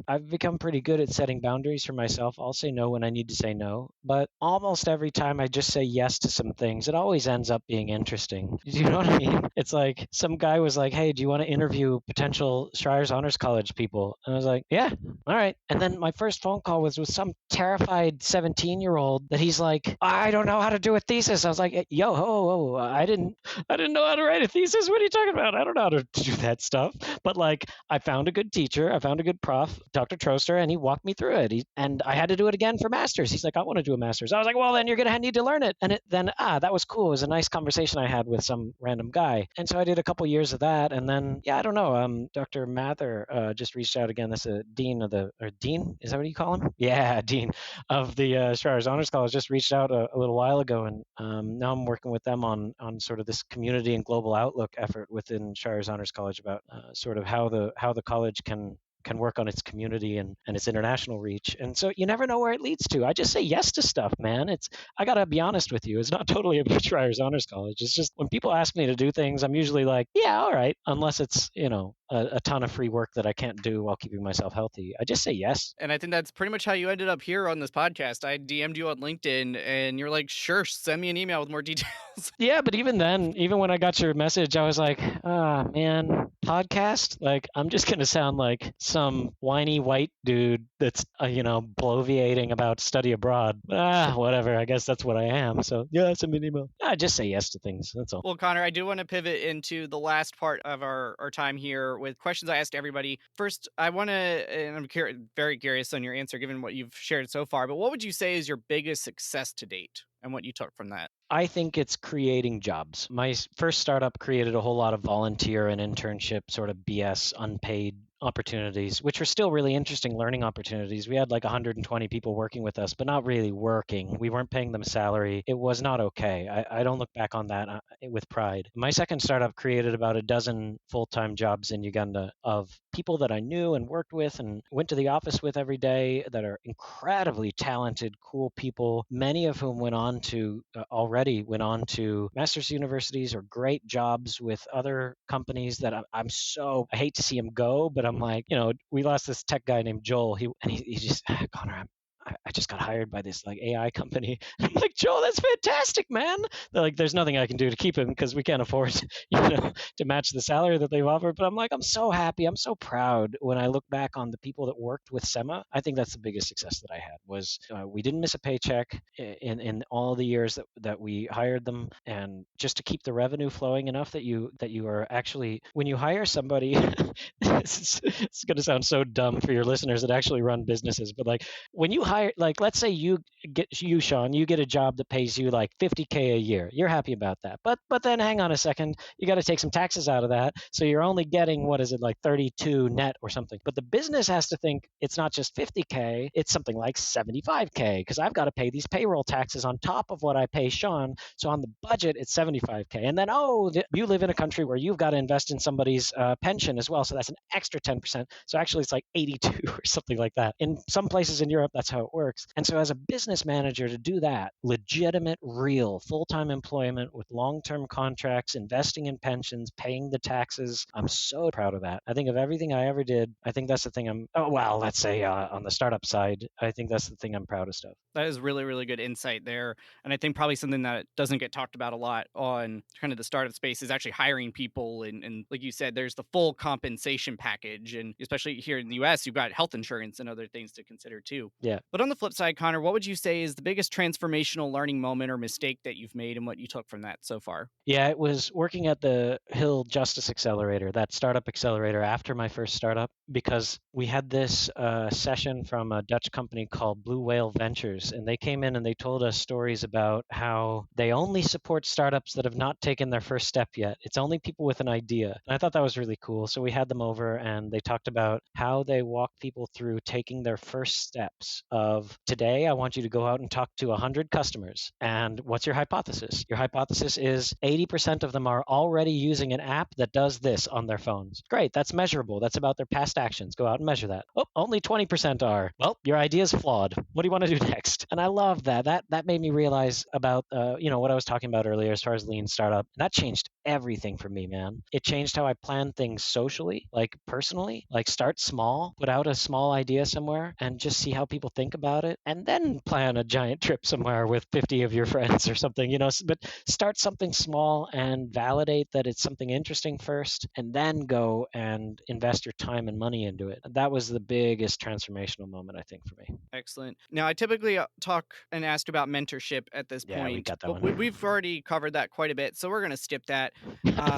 I've become pretty good at setting boundaries for myself. I'll say no when I need to say no, but almost every time I just say yes to some things, it always ends up being interesting. Do you know what I mean? It's like some guy was like, hey, do you want to interview potential Schreier's Honors College people? And I was like, yeah, all right. And then my first phone call was with some terrified 17-year-old that he's like, I don't know how to do a thesis. I was like, yo, ho, I didn't know how to write a thesis. What are you talking about? I don't know how to do that stuff. But like, I found a good teacher. I found a good prof, Dr. Troster, and he walked me through it. And I had to do it again for master's. He's like, I want to do a master's. I was like, well, then you're going to need to learn it. And that was cool. It was a nice conversation I had with some random guy. And so I did a couple years of that. And then, yeah, I don't know. Dr. Mather just reached out again. That's a dean dean? Is that what you call him? Yeah, dean of the Schreier's Honors College just reached out a little while ago, and now I'm working with them on sort of this community and global outlook effort within Schreier's Honors College about sort of how the college can work on its community and its international reach. And so you never know where it leads to. I just say yes to stuff, man. I got to be honest with you. It's not totally about Schreier's Honors College. It's just when people ask me to do things, I'm usually like, yeah, all right. Unless it's, a ton of free work that I can't do while keeping myself healthy. I just say yes. And I think that's pretty much how you ended up here on this podcast. I DM'd you on LinkedIn and you're like, sure, send me an email with more details. Yeah, but even then, even when I got your message, I was like, man, podcast? Like, I'm just going to sound like some whiny white dude that's, bloviating about study abroad. Whatever. I guess that's what I am. So, yeah, send me an email. I just say yes to things. That's all. Well, Connor, I do want to pivot into the last part of our time here with questions I asked everybody. First, I want to, and I'm very curious on your answer given what you've shared so far, but what would you say is your biggest success to date and what you took from that? I think it's creating jobs. My first startup created a whole lot of volunteer and internship sort of BS, unpaid opportunities, which were still really interesting learning opportunities. We had like 120 people working with us, but not really working. We weren't paying them a salary. It was not okay. I don't look back on that with pride. My second startup created about a dozen full-time jobs in Uganda of people that I knew and worked with and went to the office with every day that are incredibly talented, cool people, many of whom already went on to master's universities or great jobs with other companies that I hate to see him go, but I'm like, we lost this tech guy named Joel. He just, Connor, I just got hired by this like AI company. I'm like, Joel, that's fantastic, man. They're like, there's nothing I can do to keep him because we can't afford, to match the salary that they've offered. But I'm like, I'm so happy. I'm so proud when I look back on the people that worked with SEMA. I think that's the biggest success that I had was we didn't miss a paycheck in all the years that we hired them, and just to keep the revenue flowing enough that you are actually, when you hire somebody, it's going to sound so dumb for your listeners that actually run businesses, but like when you hire, like let's say Sean, you get a job that pays you like $50K a year. You're happy about that. But then hang on a second, you got to take some taxes out of that. So you're only getting, what is it, like 32 net or something. But the business has to think it's not just 50K, it's something like 75K because I've got to pay these payroll taxes on top of what I pay Sean. So on the budget, it's 75K. And then, you live in a country where you've got to invest in somebody's pension as well. So that's an extra 10%. So actually it's like 82 or something like that. In some places in Europe, that's how it works. And so as a business manager to do that, legitimate, real, full-time employment with long-term contracts, investing in pensions, paying the taxes, I'm so proud of that. I think of everything I ever did, I think that's the thing let's say on the startup side, I think that's the thing I'm proudest of. That is really, really good insight there. And I think probably something that doesn't get talked about a lot on kind of the startup space is actually hiring people. And like you said, there's the full compensation package. And especially here in the US, you've got health insurance and other things to consider too. Yeah. But on the flip side, Connor, what would you say is the biggest transformational learning moment or mistake that you've made and what you took from that so far? Yeah, it was working at the Hill Justice Accelerator, that startup accelerator after my first startup, because we had this session from a Dutch company called Blue Whale Ventures, and they came in and they told us stories about how they only support startups that have not taken their first step yet. It's only people with an idea. And I thought that was really cool. So we had them over and they talked about how they walk people through taking their first steps of, today, I want you to go out and talk to 100 customers. And what's your hypothesis? Your hypothesis is 80% of them are already using an app that does this on their phones. Great, that's measurable. That's about their past actions. Go out and measure that. Oh, only 20% are. Well, your idea is flawed. What do you want to do next? And I love that. That made me realize about what I was talking about earlier as far as lean startup. And that changed everything for me, man. It changed how I plan things socially, like personally, like start small, put out a small idea somewhere and just see how people think about it, and then plan a giant trip somewhere with 50 of your friends or something, but start something small and validate that it's something interesting first, and then go and invest your time and money into it. That was the biggest transformational moment, I think, for me. Excellent. Now, I typically talk and ask about mentorship at this point. Yeah, we got that but one. We've already covered that quite a bit, so we're going to skip that.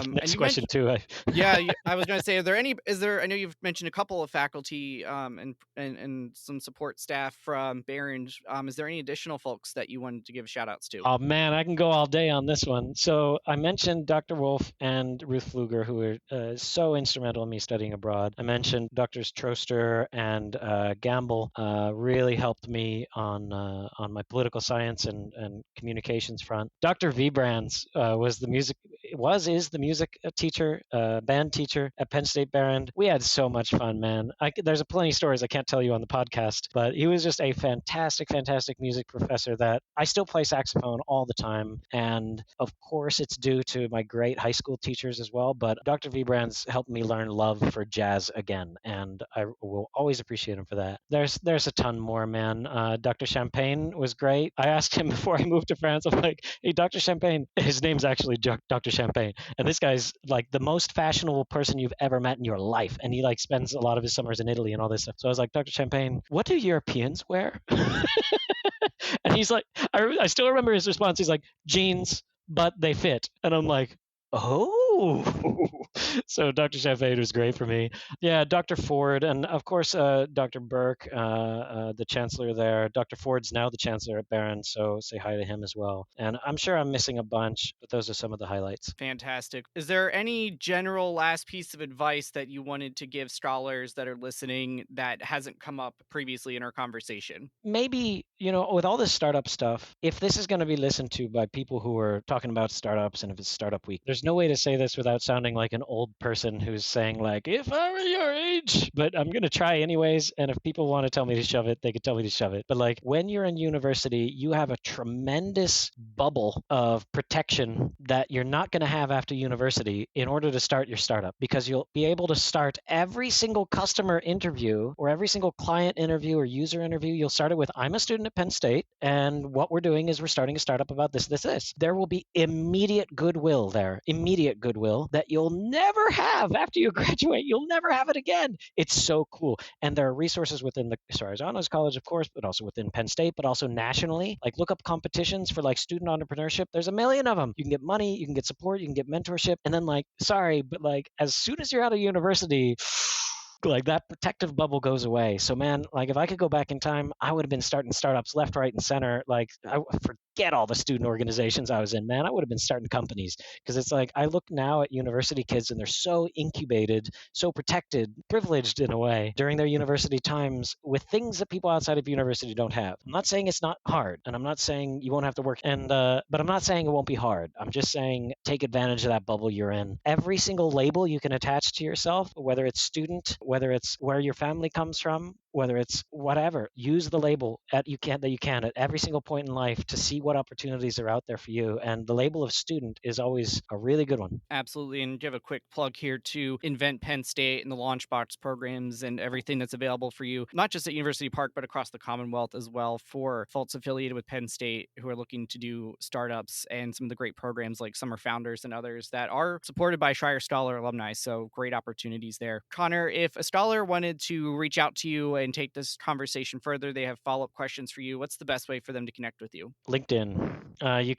Next question too. Yeah, I was going to say, I know you've mentioned a couple of faculty and some support staff from Behrend. Is there any additional folks that you wanted to give shout outs to? Oh man, I can go all day on this one. So I mentioned Dr. Wolf and Ruth Pfluger, who were so instrumental in me studying abroad. I mentioned Drs. Troster and Gamble really helped me on my political science and communications front. Dr. V. Brands is the music teacher, band teacher at Penn State Behrend. We had so much fun, man. There's plenty of stories I can't tell you on the podcast, but he was just a fantastic, fantastic music professor that I still play saxophone all the time. And of course, it's due to my great high school teachers as well. But Dr. V. Brands helped me learn love for jazz again, and I will always appreciate him for that. There's a ton more, man. Dr. Champagne was great. I asked him before I moved to France. I'm like, hey, Dr. Champagne. His name's actually Dr. Champagne, and this guy's like the most fashionable person you've ever met in your life, and he like spends a lot of his summers in Italy and all this stuff. So I was like, Dr. Champagne, what do Europeans wear? And he's like, I still remember his response. He's like, jeans, but they fit. And I'm like, oh, Ooh. So Dr. Chaffee was great for me. Yeah, Dr. Ford, and of course, Dr. Burke, the chancellor there. Dr. Ford's now the chancellor at Behrend, so say hi to him as well. And I'm sure I'm missing a bunch, but those are some of the highlights. Fantastic. Is there any general last piece of advice that you wanted to give scholars that are listening that hasn't come up previously in our conversation? Maybe, with all this startup stuff, if this is going to be listened to by people who are talking about startups and if it's startup week, there's no way to say this without sounding like an old person who's saying like, if I were your age, but I'm going to try anyways. And if people want to tell me to shove it, they can tell me to shove it. But like when you're in university, you have a tremendous bubble of protection that you're not going to have after university in order to start your startup, because you'll be able to start every single customer interview or every single client interview or user interview. You'll start it with, I'm a student at Penn State, and what we're doing is we're starting a startup about this, this, this. There will be immediate goodwill there, immediate goodwill that you'll never have after you graduate. You'll never have it again. It's so cool. And there are resources within the Sarazanos College, of course, but also within Penn State, but also nationally. Like look up competitions for like student entrepreneurship. There's a million of them. You can get money, you can get support, you can get mentorship. And then like, sorry, but like as soon as you're out of university, like that protective bubble goes away. So man, like if I could go back in time, I would have been starting startups left, right, and center. Like I forget all the student organizations I was in, man. I would have been starting companies, because it's like I look now at university kids and they're so incubated, so protected, privileged in a way during their university times with things that people outside of university don't have. I'm not saying it's not hard, and I'm not saying you won't have to work, and but I'm not saying it won't be hard. I'm just saying take advantage of that bubble you're in. Every single label you can attach to yourself, whether it's student, whether it's where your family comes from, whether it's whatever, use the label that you can at every single point in life to see what opportunities are out there for you. And the label of student is always a really good one. Absolutely. And give a quick plug here to Invent Penn State and the Launchbox programs and everything that's available for you, not just at University Park, but across the Commonwealth as well, for folks affiliated with Penn State who are looking to do startups, and some of the great programs like Summer Founders and others that are supported by Schreier Scholar alumni. So great opportunities there. Connor, if a scholar wanted to reach out to you and take this conversation further, they have follow-up questions for you, what's the best way for them to connect with you? LinkedIn.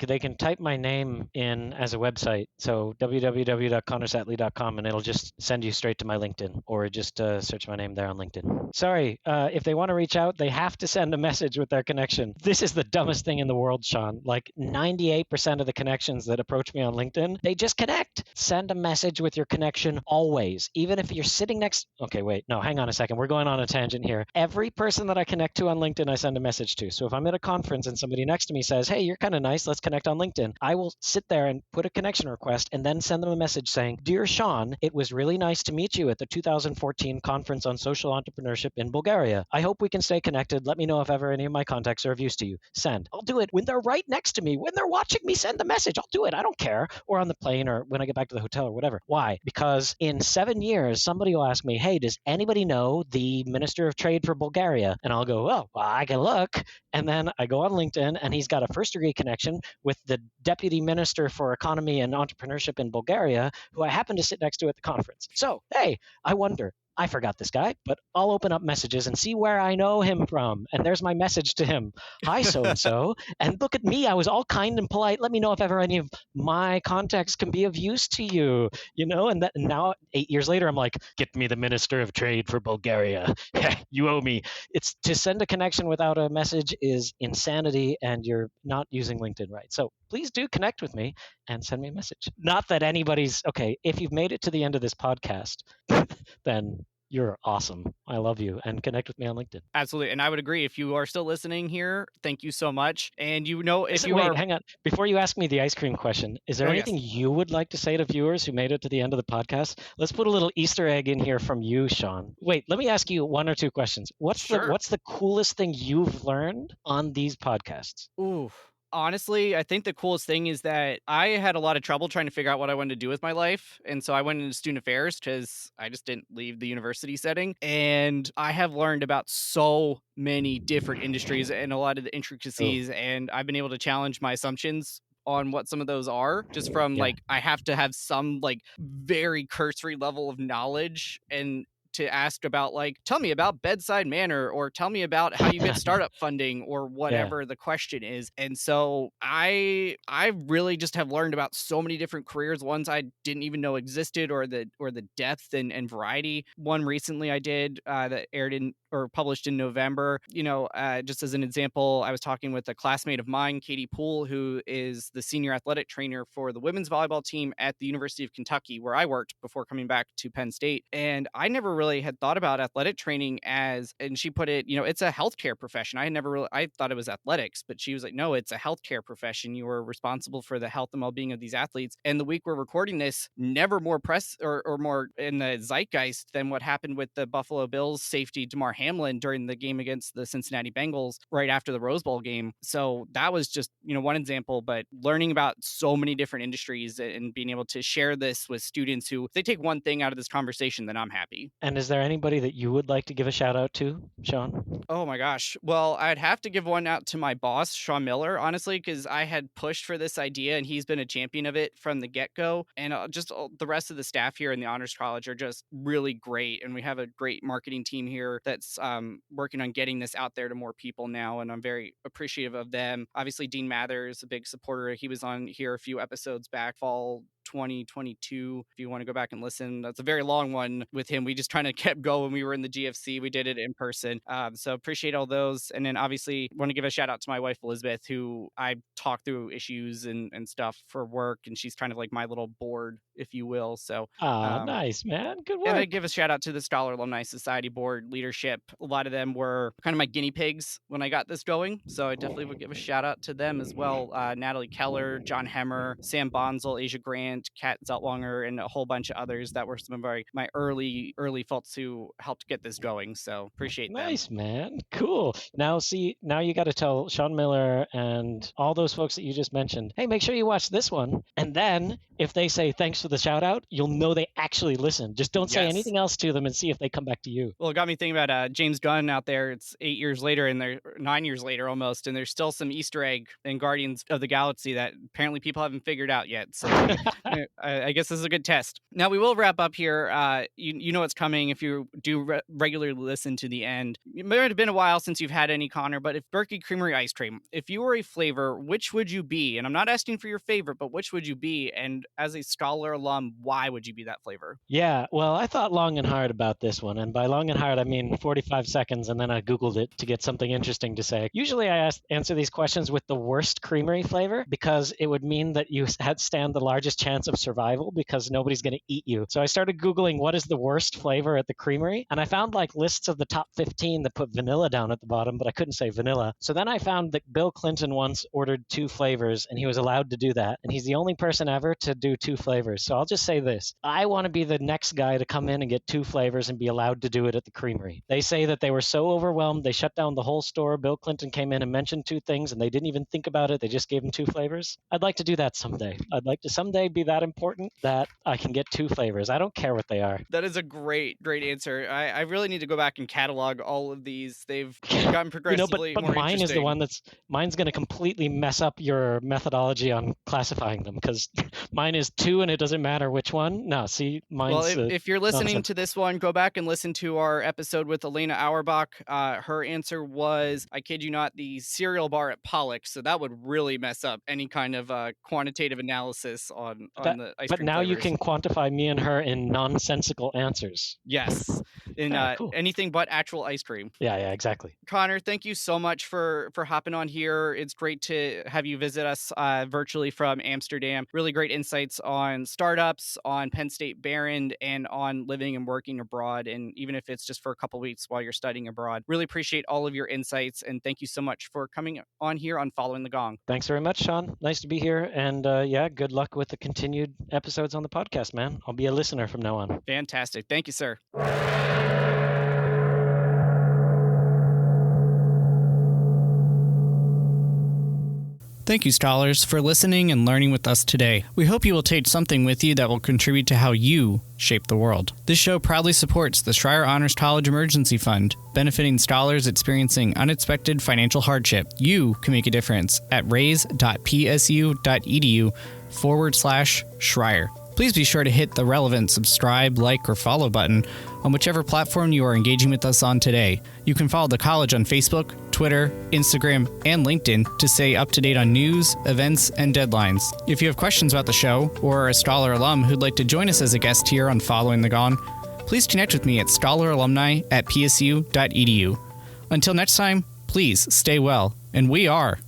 They can type my name in as a website. So www.connorsattely.com, and it'll just send you straight to my LinkedIn, or just search my name there on LinkedIn. Sorry, if they want to reach out, they have to send a message with their connection. This is the dumbest thing in the world, Sean. Like 98% of the connections that approach me on LinkedIn, they just connect. Send a message with your connection always, even if you're sitting next. Okay, wait, no, hang on a second. We're going on a tangent here. Every person that I connect to on LinkedIn, I send a message to. So if I'm at a conference and somebody next to me says, hey, you're kind of nice, let's connect on LinkedIn, I will sit there and put a connection request and then send them a message saying, dear Sean, it was really nice to meet you at the 2014 Conference on Social Entrepreneurship in Bulgaria. I hope we can stay connected. Let me know if ever any of my contacts are of use to you. Send. I'll do it when they're right next to me. When they're watching me send the message, I'll do it. I don't care. Or on the plane, or when I get back to the hotel, or whatever. Why? Because in 7 years, somebody will ask me, hey, does anybody know the Minister of Trade for Bulgaria? And I'll go, oh, well, I can look. And then I go on LinkedIn, and he's got a first degree connection with the Deputy Minister for Economy and Entrepreneurship in Bulgaria, who I happen to sit next to at the conference. So, hey, I wonder, I forgot this guy, but I'll open up messages and see where I know him from. And there's my message to him. Hi, so-and-so. And look at me. I was all kind and polite. Let me know if ever any of my contacts can be of use to you. And now 8 years later, I'm like, get me the Minister of Trade for Bulgaria. You owe me. It's to send a connection without a message is insanity, and you're not using LinkedIn right. So please do connect with me and send me a message. Not that anybody's, okay, if you've made it to the end of this podcast, then you're awesome. I love you, and connect with me on LinkedIn. Absolutely. And I would agree. If you are still listening here, thank you so much. And Hang on. Before you ask me the ice cream question, is there anything you would like to say to viewers who made it to the end of the podcast? Let's put a little Easter egg in here from you, Sean. Wait, let me ask you one or two questions. What's the coolest thing you've learned on these podcasts? Ooh. Honestly, I think the coolest thing is that I had a lot of trouble trying to figure out what I wanted to do with my life. And so I went into student affairs because I just didn't leave the university setting. And I have learned about so many different industries and a lot of the intricacies. And I've been able to challenge my assumptions on what some of those are, just from like, I have to have some like very cursory level of knowledge and to ask about, like, tell me about Bedside Manor, or tell me about how you get startup funding, or whatever the question is. And so I really just have learned about so many different careers, ones I didn't even know existed, or the depth and variety. One recently I did that aired in or published in November. Just as an example, I was talking with a classmate of mine, Katie Poole, who is the senior athletic trainer for the women's volleyball team at the University of Kentucky, where I worked before coming back to Penn State. And I never really had thought about athletic training as, and she put it, it's a healthcare profession. I thought it was athletics, but she was like, no, it's a healthcare profession. You are responsible for the health and well-being of these athletes. And the week we're recording this, never more press or more in the zeitgeist than what happened with the Buffalo Bills safety Damar Hamlin during the game against the Cincinnati Bengals right after the Rose Bowl game. So that was just, one example, but learning about so many different industries and being able to share this with students who, if they take one thing out of this conversation, then I'm happy. And is there anybody that you would like to give a shout out to, Sean? Oh my gosh. Well, I'd have to give one out to my boss, Sean Miller, honestly, because I had pushed for this idea and he's been a champion of it from the get-go. And just the rest of the staff here in the Honors College are just really great. And we have a great marketing team here that's working on getting this out there to more people now. And I'm very appreciative of them. Obviously, Dean Mathers, a big supporter. He was on here a few episodes back, fall 2022. If you want to go back and listen, that's a very long one with him. We just kind of kept going. We were in the GFC. We did it in person. So appreciate all those. And then obviously want to give a shout out to my wife, Elizabeth, who I talk through issues and stuff for work. And she's kind of like my little board, if you will. So nice, man. Good work. And I give a shout out to the Scholar Alumni Society board leadership. A lot of them were kind of my guinea pigs when I got this going. So I definitely would give a shout out to them as well. Natalie Keller, John Hemmer, Sam Bonzel, Asia Grant, Kat Zeltwanger, and a whole bunch of others that were some of my early folks who helped get this going. So appreciate them. Nice, man. Cool. Now you got to tell Sean Miller and all those folks that you just mentioned, hey, make sure you watch this one. And then if they say thanks for the shout out, you'll know they actually listen. Just don't say anything else to them and see if they come back to you. Well, it got me thinking about James Gunn out there. It's 8 years later, and they're 9 years later almost, and there's still some Easter egg in Guardians of the Galaxy that apparently people haven't figured out yet. So I guess this is a good test. Now we will wrap up here. You know what's coming if you do regularly listen to the end. It might have been a while since you've had any, Connor, but if Berkey Creamery ice cream, if you were a flavor, which would you be? And I'm not asking for your favorite, but which would you be? And as a Scholar alum, why would you be that flavor? Yeah, well, I thought long and hard about this one. And by long and hard, I mean 45 seconds, and then I Googled it to get something interesting to say. Usually I answer these questions with the worst creamery flavor because it would mean that you stand the largest chance of survival because nobody's going to eat you. So I started Googling what is the worst flavor at the creamery, and I found like lists of the top 15 that put vanilla down at the bottom, but I couldn't say vanilla. So then I found that Bill Clinton once ordered 2 flavors, and he was allowed to do that. And he's the only person ever to do 2 flavors. So I'll just say this. I want to be the next guy to come in and get 2 flavors and be allowed to do it at the creamery. They say that they were so overwhelmed, they shut down the whole store. Bill Clinton came in and mentioned 2 things, and they didn't even think about it. They just gave him 2 flavors. I'd like to do that someday. I'd like to someday be that important that I can get 2 flavors. I don't care what they are. That is a great answer. I really need to go back and catalog all of these. They've gotten progressively but more mine is the one mine's going to completely mess up your methodology on classifying them because mine is 2 and it doesn't matter which one. No, see, mine's if you're listening nonsense. to this one, go back and listen to our episode with Elena Auerbach. Her answer was, I kid you not, the cereal bar at Pollock. So that would really mess up any kind of quantitative analysis on the ice cream But now flavors. You can quantify me and her in nonsensical answers. Yes, in cool. anything but actual ice cream. Yeah, exactly. Connor, thank you so much for hopping on here. It's great to have you visit us virtually from Amsterdam. Really great insights on startups, on Penn State Behrend, and on living and working abroad. And even if it's just for a couple weeks while you're studying abroad, really appreciate all of your insights. And thank you so much for coming on here on Following the Gong. Thanks very much, Sean. Nice to be here. And good luck with the continued episodes on the podcast, man. I'll be a listener from now on. Fantastic. Thank you, sir. Thank you, scholars, for listening and learning with us today. We hope you will take something with you that will contribute to how you shape the world. This show proudly supports the Schreier Honors College Emergency Fund, benefiting scholars experiencing unexpected financial hardship. You can make a difference at raise.psu.edu/Schreier. Please be sure to hit the relevant subscribe, like, or follow button on whichever platform you are engaging with us on today. You can follow the college on Facebook, Twitter, Instagram, and LinkedIn to stay up to date on news, events, and deadlines. If you have questions about the show or are a Scholar alum who'd like to join us as a guest here on Following the Gong, please connect with me at scholaralumni@psu.edu. Until next time, please stay well, and we are